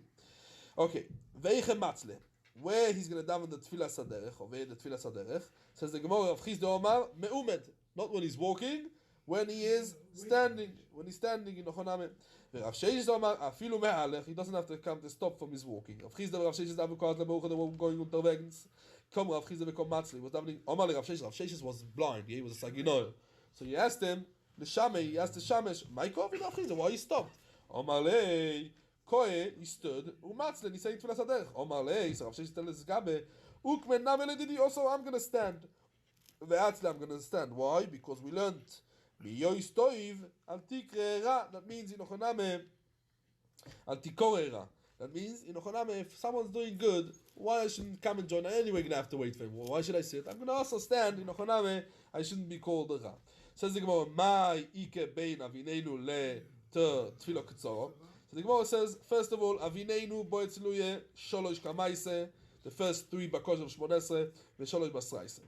Okay, Veiche Matzle, where he's gonna daven the Tefillah Saderech, or where the Tefillah Saderech, says the Gemara of Chisda Omar Meumed, not when he's walking, when he is standing, when he's standing in Ochoname. Rav Sheish Omar Afilu Me'alech, he doesn't have to come to stop from his walking. Rav Chisda Rav Sheish daven Kovat LeBocha, they were going unterwegs. Come Rav Chisda become Matzli, was davening. Omar Rav Sheish was blind, he was a Saginoil. So he asked him, the Shamei, he asked the Shamesh, my Rav Chisda, why he stopped? Omar Lei, Koe, he stood, Umatzli, he said Tfilas Haderech. Omar Lei, so Rav Sheish tells Gabe, Ukmen Namele Didi, also I'm going to stand. Ve'atzli, I'm going to stand. Why? Because we learned, Miyois Toiv, Al Tikre Ra, that means in Ochoname, Al Tikore Ra. That means, in Ochoname, if someone's doing good, why I shouldn't come and join? Anyway, going to have to wait for him. Why should I sit? I'm going to also stand in Ochoname. I shouldn't be called a Ra. Says the Gemara, Mai Ike Bein Avineinu Le Te Tfilo Ketzoro. So the Gemara says, first of all, Avineinu Boetziluye Sholosh Kamaise, the first 3 Bakos of Shmonesre, Sholosh Basraise.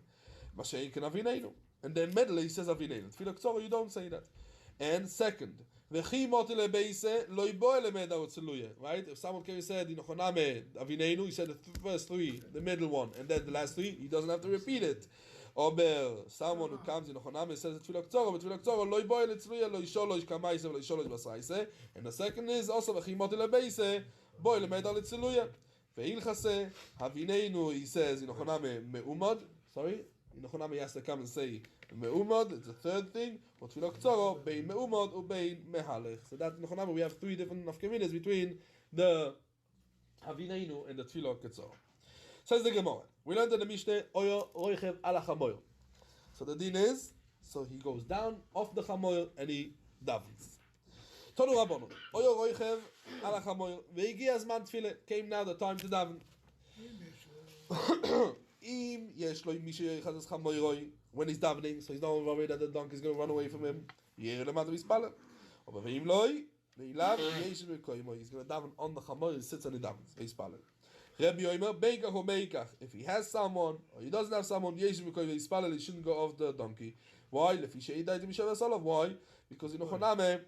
Mashein Ken Avineinu. And then medley he says Avineinu. Tfilo Ketzoro, you don't say that. And second, right? If someone came and said, Avineinu, he said the first 3, the middle one, and then the last 3, he doesn't have to repeat it. Or someone who comes in Ochoname says Tefillah K'tzoro, but Tefillah K'tzoro, lo yiboy letzluya, lo yisholosh kamaise, lo yisholosh basraise. And the second is also v'chimot lebeise, boy lemeda letzluya. Ve'ilchase, Avineinu, he says in Ochoname me'umad, sorry, in Ochoname he has to come and say me'umad, it's the third thing, but Tefillah K'tzoro, bein me'umad or bein mehalech. So that in Ochoname we have 3 different nafkaminas between the Avineinu and the Tefillah K'tzoro. Says the Gemara, we learned in the Mishnah, Oyo roichev ala chamoyo. So the din is, so he goes down off the chamoyo and he davens. Tonu Rabbanon, Oyo roichev ala chamoyo. Ve'igi azman tefillah, came now the time to daven. Im yesh lo mishe yichazes chamoyroi, when he's davening, so he's not worried that the donkey is going to run away from him. Yer lemad v'yispalel. Or ve'im loi, ve'ilav yesh v'koymo, he's going to daven on the chamoyo, he sits and he davens, v'yispalel. Rabbi Yoimer, Beikach or Beikach. If he has someone, or he doesn't have someone, he shouldn't go off the donkey. Why? Why? Because in Ochoname,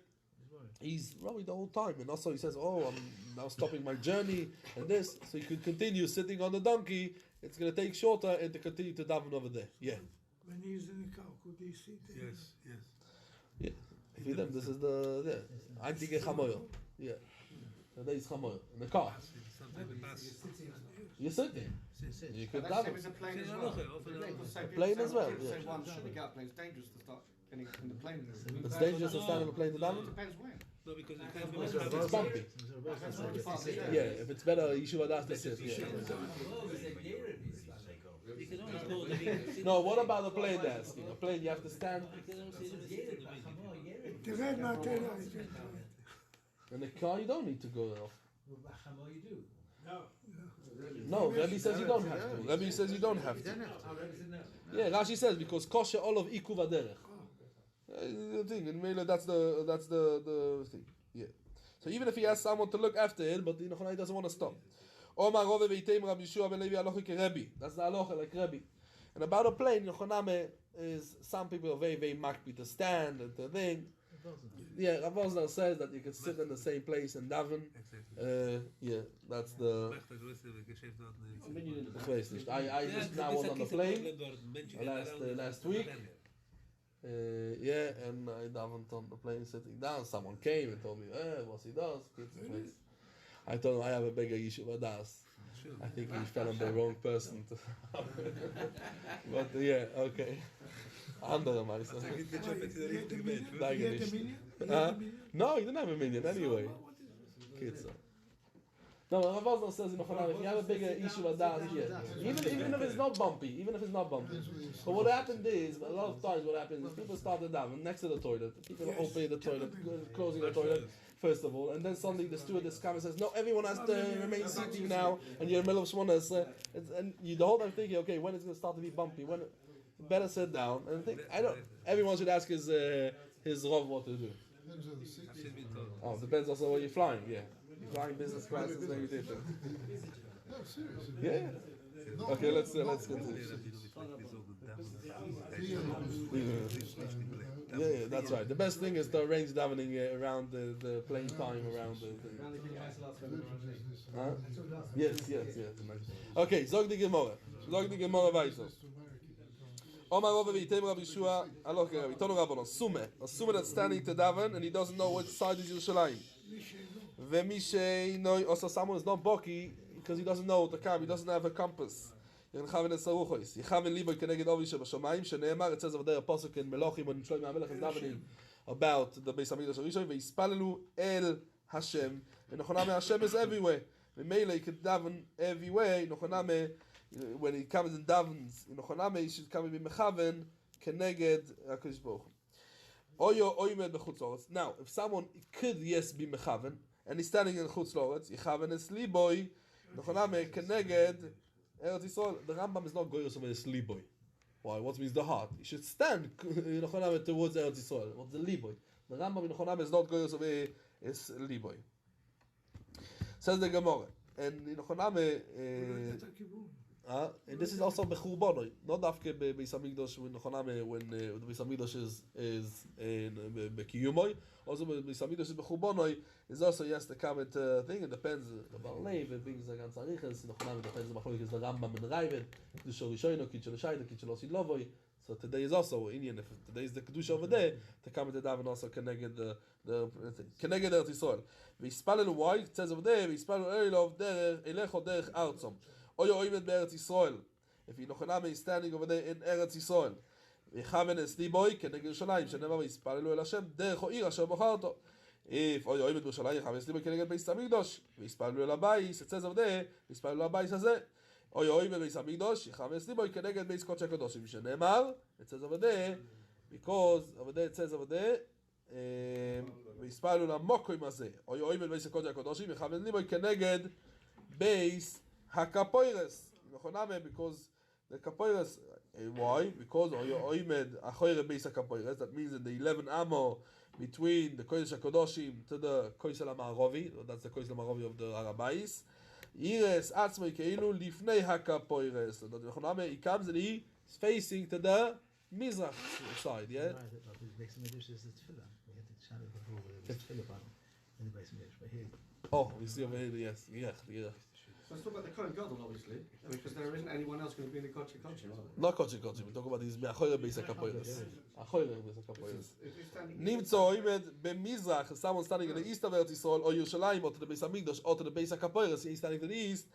he's worried the whole time. And also he says, I'm now stopping my journey, and this. So he could continue sitting on the donkey. It's going to take shorter, and to continue to daven over there. Yeah. When he's in the car, could he sit there? Yes, yes. Yeah. If you them, this is the, I'm thinking Chamoyo. Yeah. There is Chamoyo. In the car. You sit there. You could That's daven. it's a plane as well. A plane as well, Say yeah. one shouldn't get up plane. It's dangerous to start getting in the plane. It's dangerous to stand on a plane to daven. Depends when. No, because you can't be It's bumpy. Yeah, if it's better, Yeshiva das to sit. Yeah. You can only go the big. No, what about a plane they're asking? A plane you have to stand. You can only see the city. תרד מהתלה, כן. In the car you don't need to go off. You do. No, Rebbe says you don't have to. Rebbe says you don't have to. Yeah, Rashi says because kosher all of ikuv aderech. The thing, in Mela, that's the thing. Yeah. So even if he has someone to look after it, but he doesn't want to stop. Omar Rove veitem Rabbi Yeshua ben Levi alochi keRebbi. That's the halacha like Rebbe. And about a plane, Yochoname is some people are very makpi to stand and to thing. Yeah, Rav Osler says that you can sit in the same place and daven. Yeah, that's the. I just now was on the plane last week. Yeah, and I davened on the plane sitting down. Someone came and told me, what he does. I told him I have a bigger yeshiva das. I think he fell on the wrong person. But yeah, okay. Andere Meister. No, he didn't have a million anyway. Kitzer. No, Rav Osler says in Ochonam, if you have a bigger issue with that, even if it's not bumpy, But what happened is, a lot of times what happens is people start to daven next to the toilet. People are opening the toilet, closing the toilet, first of all, and then suddenly the stewardess comes and says, no, everyone has to remain sitting now, and you're in the middle of Shmonas, and you the whole time thinking, okay, when is it going to start to be bumpy? When better sit down, and think, everyone should ask his Rav what to do. Oh, depends also where you're flying, yeah. Flying business class is very different. No, seriously. Yeah. Okay, let's continue. Yeah, that's right. The best thing is to arrange davening around the playing time around the. Huh? Yes. Okay, zog die Gemara weiter. Omar Rava v'yitem Rav Yeshua, aloch Rav Yitonu Rabbanon, Sume that's standing to daven and he doesn't know which side is Yerushalayim. V'mishei also someone is not boki because he doesn't know the cam, he doesn't have a compass. Yechaven esaruchois, Yechaven liboy keneged ovi shebashamayim, sheneemar, it says over there a pasuk in Melachim when Shlomo HaMelech is davening about the Beis Hamikdash HaRishon, v'yispalelu el Hashem, and Nochoname Hashem is everywhere. V'meila he could daven everywhere, Nochoname when he comes and davens in Nochoname, he should come and be mechaven keneged HaKadosh Baruch Hu. Oyo oimed b'chutz loretz. Now, if someone could yes be mechaven and he's standing in chutz loretz, yichaven es liboy Nochoname keneged Eretz Yisrael. The Rambam is not going to es liboy. Why? What means the heart? He should stand in Nochoname towards Eretz Yisrael. What's the liboy? The Rambam in Nochoname is not going to es liboy. Says the Gemara, and in Nochoname. And this is also bechurbanoi, not after Beis Hamikdash when Nochoname when the Beis Hamikdash is in bekiyumoi. Also Beis Hamikdash is bechurbanoi is also yes the comment thing. It depends about leiv and things like Antzariches. Nochoname depends on machlokes the Rambam and Ravid, Kedusha Rishono, Kitchel Shaita, Kitchel Osid Lovoi. So today is also Indian. If today is the Kedusha over there, the comment to daven also connected the connected Eretz Yisrael. V'yispalelu why it says over there v'yispalelu elov derech elecho derech artzom. Oyo oimed be'Eretz Yisrael. If Nochoname is standing over there in Eretz Yisrael, v'chaven es liboy keneged Yerushalayim, shenemar v'yispalelu el Hashem derech ha'ir asher bocharto. If Oyo oimed b'Yerushalayim, chaven es liboy keneged Beis Hamikdash, v'yispalelu el habayis, it says over there, v'yispalelu el habayis hazeh. Oyo oimed Beis Hamikdash, chaven es liboy keneged Beis Kodesh HaKadoshim, shenemar, it says over there, because over there it says over there, v'yispalelu l'mokoim hazeh. Oyo oimed Beis Kodesh HaKadoshim, v'chaven liboy keneged Beis Hakapoires, Nochoname, because the Kapoires, why? Because Oimed Achoire Beis Hakapoires, that means in the 11 Amo between the Kodesh HaKadoshim to the Koisel HaMa'aravi, that's the Koisel HaMa'aravi of the Arabais, Ires Atzmei Keilu Lifnei Hakapoires, so that Nochoname, he comes and he is facing to the Mizrach side, yeah? Right, the Beis Hamikdash is the tefillah. We had the shadow before where there was tefillah button in the Beis Hamikdash, but here. Oh, we see over here, yes, yeah. So let's talk about the Kohen Gadol, obviously, because there isn't anyone else going to be in the Kodesh HaKodashim, are there? Not Kodesh HaKodashim, we talk about these Achoire Beis Hakapoires. Achoire Beis Hakapoires. If you're standing Nimtzo oimed b'mizrach, someone standing in the east of Eretz Yisrael, or Yerushalayim, or to the Beis Hamikdash, or to the Beis Hakapoires, he's standing to the east,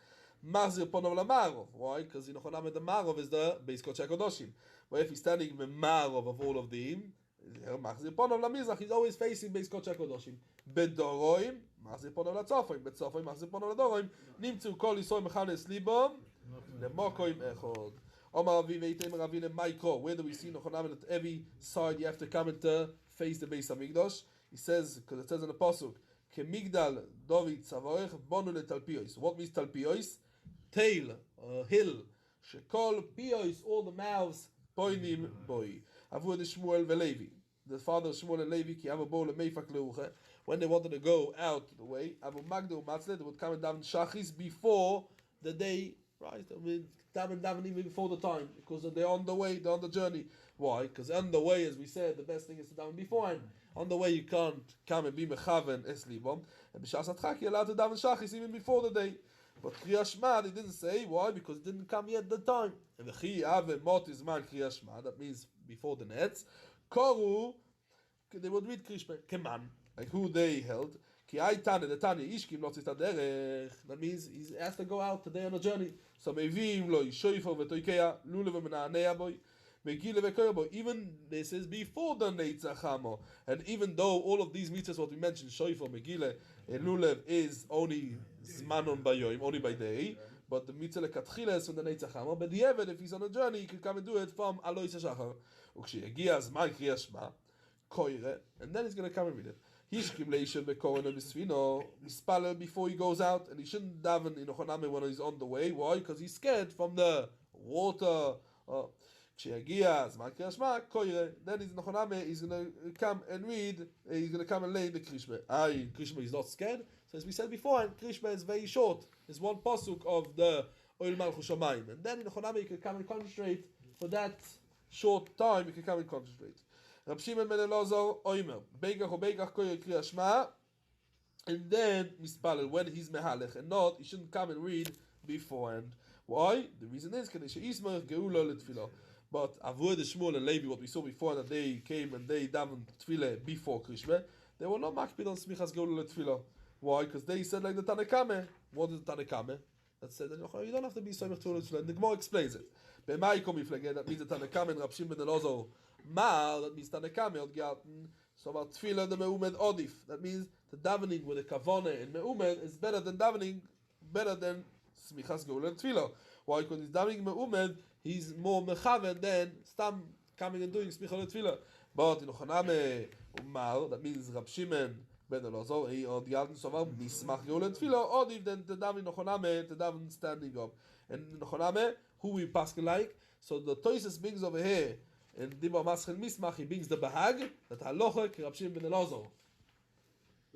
Machzir Ponov LaMarov. Why? Because in Nochoname the Marov is the Beis Kodesh HaKadoshim. But if he's standing b'Marov of all of them, Machzir Ponov LaMizrach, he's always facing Beis Kodesh HaKadoshim. Bedoroim, Machzir Ponov LaTzofoim, Betzofoim, Machzir Ponov LaDoroim, Nimtzu Kol Yisrael Mechanes Libom, Lemokoim Echod. Omar Avi Veitem Ravine Maikro. Where do we see Nochoname that every side you have to come and to face the Beis Hamikdash? He says, because it says in the pasuk, Kemigdal David Tzavoich Bonu leTalpiois. What means Talpiois? Tail, hill. Shekol Piois, all the mouths. Poinim Boi. Avur the Shmuel Velevi. The father of Shmuel and Levi, Ki Ava Bo Lemeifak Leuche. When they wanted to go out the way, Avu Magdu Matzle, they would come and daven Shachis before the day. Right, I mean, daven even before the time, because they're on the way, they're on the journey. Why? Because on the way, as we said, the best thing is to daven beforehand. On the way, you can't come and be mechaven es libom, and b'shas atchak you're allowed to daven shachis even before the day. But Kriyas Shema, they didn't say. Why? Because it didn't come yet the time. And the Chi Ave Mot is man Kriyas Shema, that means before the nets. Koru, they would read Krishma Keman, like who they held. Ki Aitane, the Tanya Ishkim not derech. That means he has to go out today on a journey. So Mevim lo Yishoifer v'Toikeya Lulav v'Menanea boy. Even this is before the Neitzachamo, and even though all of these mitzvahs, what we mentioned, Shoifer, Megillah, and Lulev is only Zmanon Bayoim, only by day, but the mitzvah lekatchila is from the Neitzachamo. But the Eved, if he's on a journey, he can come and do it from Alois HaShachar. Ukshiyagia Zman Kriyas Shema, Koire, and then he's going to come and read it. Hishkim leishem bekoren bisvino mispalel before he goes out, and he shouldn't daven in Nochoname when he's on the way. Why? Because he's scared from the water. Then he's Nochoname, he's going to come and read, he's going to come and lay in the Krishma. Krishma is not scared, So as we said before, Krishma is very short. It's one pasuk of the Oil Malchus Shamayim. And then in Chonami you can come and concentrate for that short time, you can come and concentrate. Rab Shimon ben Elazar Oimer, Beikach o Beikach koyer Kriya Shema, and then Mispalel, when he's Mehalech, and not, he shouldn't come and read beforehand. Why? The reason is, Kadei she'ismer geula letfilah. But Avud, Shmuel, and Levi, what we saw before, that they came and they davened tefillah before Krishma, they were not makpid on smichas geula letfilah. Why? Because they said like the Tanakame. What is the Tanakame? That said that you don't have to be soymech to letfilah. The Gemara explains it. B'mai kom iflage, that means the Tanakame and Rab Shimon ben Elazar Mal, that means Tanakame od gaten. So about tefillah the meumed odif. That means the davening with a kavone in meumed is better than davening, better than smichas geula tefillah. Why? Because he's davening meumed, he's more mechaven than stam coming and doing smichas tefillah. But in Choname Umal, that means Rab Shimon ben Elazar, he od gaten so about nismach geula tefillah odif than the davening Choname, the davening standing up. And in Choname, who we pass like? So the Toises brings over here. In Dibor Maschel Mismach, he brings the Bahag, that Halochek, Rab Shimon ben Elazar.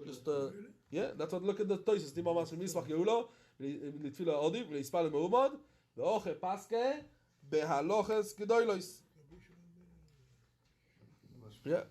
Just, yeah, that's what, look at the Toises. Dibor Maschel Mismach, Yehulo, Litfila Odiv, Leispal Meumad, Ve'oche Paske, Behaloches Gedoylois. Yeah.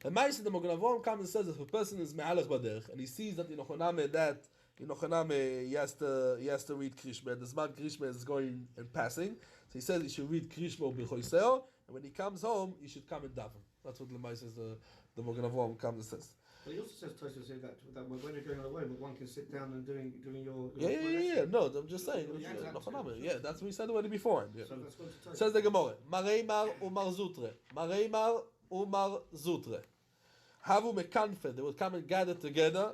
And Maisa, the Mognavon comes and says that if a person is Me'alech Baderch, and he sees that in Ochoname, that in Ochoname, he has to read Krishma, the Zman Krishma is going and passing, so he says he should read Krishma B'choiseo, and when he comes home, he should come and daven. That's what Lemay says. The Mogen Avraham comes and says. But he also says, Tosfos says that when you're going on a way, one can sit down and doing your. Yeah. No, I'm just saying. Yeah, that's what we said already before. Yeah. So let's go to Tosfos. Says the Gemara. Mareimar umar zutre. Mareimar umar zutre. Havu mekanfe. They would come and gather together.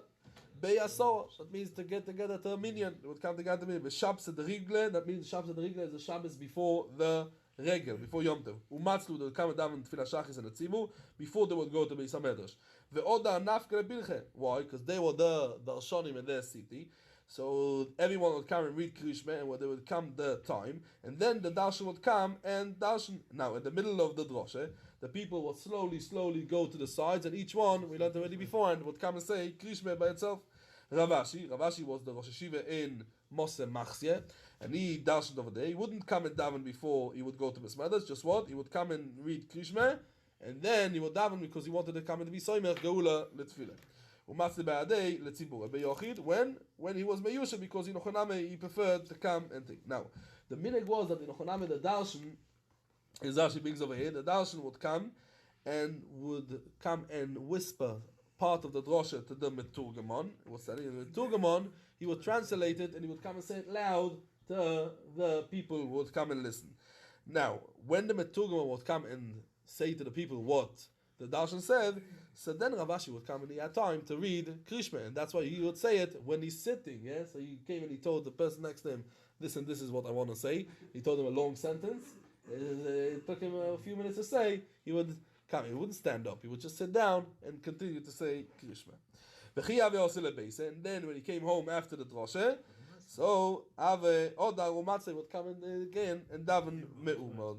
Beyasor. That means to get together to a minyan. They would come together to a minyan. Shabbos at the Rigle. That means Shabbos at the Rigle is the Shabbos before the Regel, before Yom Tov. Umatzlu, they would come down and tefillah shachis and atzimu before they would go to Beis HaMedrash. Ve'oda nafke lebilche. Why? Because they were the Arshonim in their city. So everyone would come and read Krishma, and they would come the time, and then the darshan would come and darshan. Now, in the middle of the droshe, the people would slowly go to the sides, and each one, we learned already before, and would come and say Krishma by itself. Ravashi was the Rosh Hashiva in Mose Machzeh, and he darshaned over there. He wouldn't come and daven before he would go to Besmadas. Just what? He would come and read Krishma, and then he would daven because he wanted to come and be Soimer Geula Letfilah. Umatzli Ba'adei Letzibur Beyochid, when he was Meyusha, because in Ochoname he preferred to come and think. Now, the minhag was that in Ochoname the darshan, as Rashi brings over here, the darshan would come and whisper part of the drosha to the Meturgamon. What's that? In the Meturgamon, he would translate it and he would come and say it loud to the people who would come and listen. Now, when the Meturgamon would come and say to the people what the darshan said, so then Ravashi would come and he had time to read Krishma, and that's why he would say it when he's sitting. Yeah, so he came and he told the person next to him, "Listen, this is what I want to say." He told him a long sentence. It took him a few minutes to say. He would come. He wouldn't stand up. He would just sit down and continue to say Krishma. And then when he came home after the droshe, so Ave Odar Umatzeh would come in again and daven me'umad.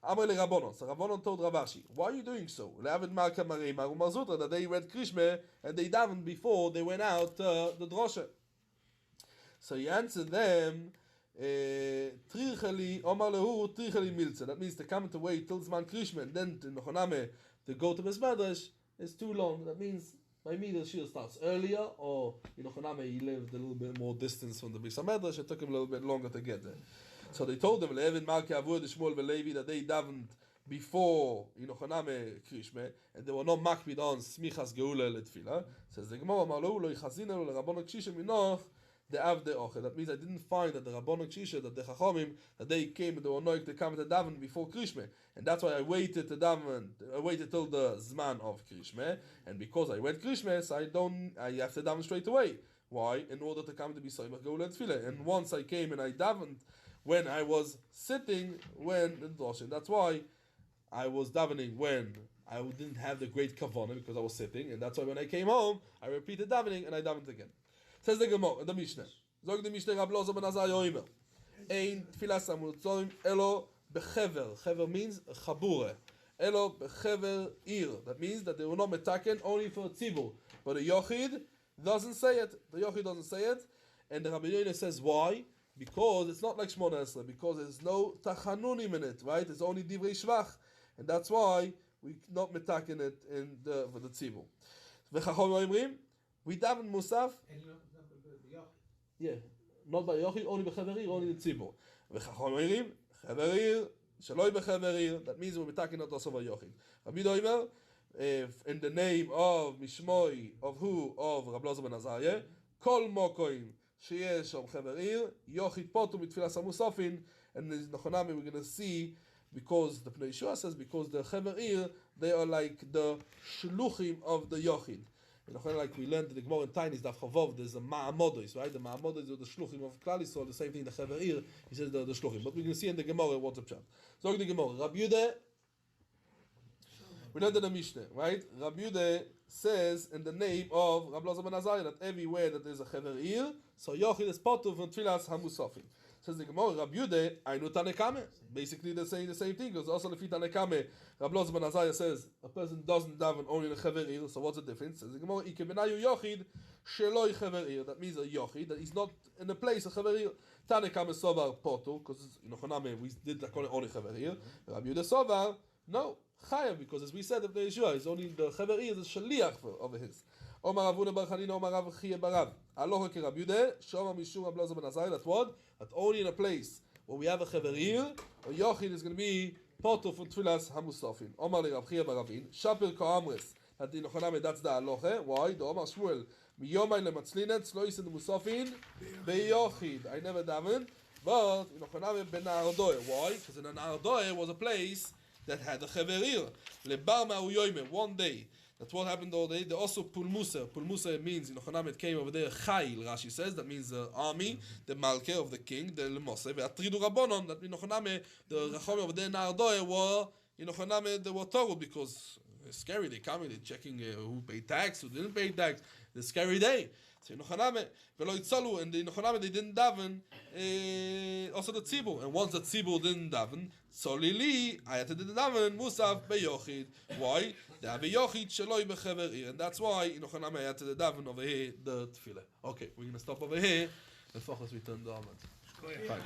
Amar le Rabbanon. So Rabbanon told Ravashi, "Why are you doing so?" Le'avid Marka Mareimar Umazutra, that they read Krishma and they davened before they went out the droshe. So he answered them, Tricheli Omar lehu Tricheli Milze. That means to come to wait till Zman Krishma and then to Nechoname to go to Besmadrash is too long. That means by me the shir starts earlier, or in Nechoname he lived a little bit more distance from the Beis HaMedrash. It took him a little bit longer to get there. So they told them, Le'evin Marki Avud Shmuel veLevi, that they davened before Yochoname Krishma, and they were not makpid on Smichas Geula Letfilah. Says the Gemara, Marlo lo Yichazinu leRabbanon Kshisha minoch de'avde ochel. That means I didn't find that the Rabbanon Kshisha, that the Chachomim, that they came and they were noik to come to daven before Krishma, and that's why I waited to daven. I waited till the Zman of Krishma, and because I went Krishma, so I have to daven straight away. Why? In order to come to be Soimach Geula Letfilah. And once I came and I davened when I was sitting when in Droshin. That's why I was davening when I didn't have the great kavanah, because I was sitting, and that's why when I came home, I repeated davening and I davened again. Says the Gemara, the Mishnah. Zog the Mishnah Rab Lozo ben Azai Yoimer. Ein tfilas amulzoim elo bechever. Chever means chabure. Elo bechever ir. That means that they were not metaken only for a tzibur, but a yochid doesn't say it. The Yochid doesn't say it. And the Rabbi Yoina says why? Because it's not like Shmona Esrei, because there's no tachanunim in it, right? It's only divrei shvach. And that's why we not metakin it for the tzibur. V'chachom oimrim, we daven musaf. And you know, the Yochid. Yeah, not by Yochid, only b'chaverir, only the tzibur. V'chachom oimrim, chaverir, shaloi b'chaverir. That means we're metakin it also by Yochid. Rabbi Yoina, in the name of Mishmoi, of who? Of Rab Lozer ben Azariah, kol mokoim שיש שם חבר עיר, יוחיד פוטו מתפילת המוספין, and in Nachonami we're going to see, because the Pnei Yeshua says, because the חבר עיר, they are like the shluchim of the Yochid. In Nachonami, like we learned in the Gemara in Tainis, Daf Chavov, there's a ma'amodos, right? The ma'amodos are the shluchim of Klal Yisrael, the same thing, the חבר עיר, he says the shluchim. But we're going to see in the Gemara what's up chat. So the Gemara, Rabbi Yehuda, we learned in the Mishnah, right? Rabbi Yehuda says in the name of Rab Lozer ben Azariah that everywhere that there's a Chever Ir, so Yochid is potu from Tfilas HaMusafim. Says the Gemara, Rabbi Yehuda, Ainu Tanekame. Basically they're saying the same thing, because also Lefi Tanekame, Rab Lozer ben Azariah says a person doesn't daven only in a Chever Ir, so what's the difference? Says the Gemara, Ike benayu Yochid, Sheloi Chever Ir. That means a Yochid, that he's not in a place of Chever Ir. Tanekame Sovar potu, because in Ochoname we did that only Chever Ir. Rabbi Yehuda Sovar, no. Chayav, because as we said of the Yeshua, is only the Chaver is a shaliach over his. Omar Avuna Bar Chanina, Omar Rav Chiya Barav. Aloha ke Rabbi Yehuda, Shoma Mishum Rab Lozer ben Azariah. That's what? That only in a place where we have a Chaver, a Yochid is going to be potu for Tfilas HaMusafin. Omar le Rav Chiya Baravin, Shaper Ko'amres. That in Ochoname, that's the Aloha. Why? The Omar Shmuel, Miyomai leMatzlinet, Slois in the Musafin, BeYochid. I never daven, but in Ochoname ben Na'ardoe. Why? Because in Na'ardoe was a place that had a Cheverir. Lebar ma'u yoime, one day. That's what happened all day. They also Pulmusa. Pulmusa means, in Ochonam it came over there, Chayil, Rashi says. That means the army, the Malke of the king, the Lemose. Ve'atridu Rabbonon. That in Ochonam, the Rachom over there in Ardoe were, in Ochonam, they were told because it's scary. They come in, they're checking who paid tax, who didn't pay tax. It's a scary day. So in Ochonam, Velo Yitzalu, and in Ochonam they didn't daven, also the Tzibur. And once the Tzibur didn't daven, Solili, I had to daven Musaf beYochid. Why? They have a Yochid sheloi bechever ir, and that's why in Ochonam I had to daven over here the Tefillah. Okay, we're gonna stop over here and focus. We turn the Amad. Fine.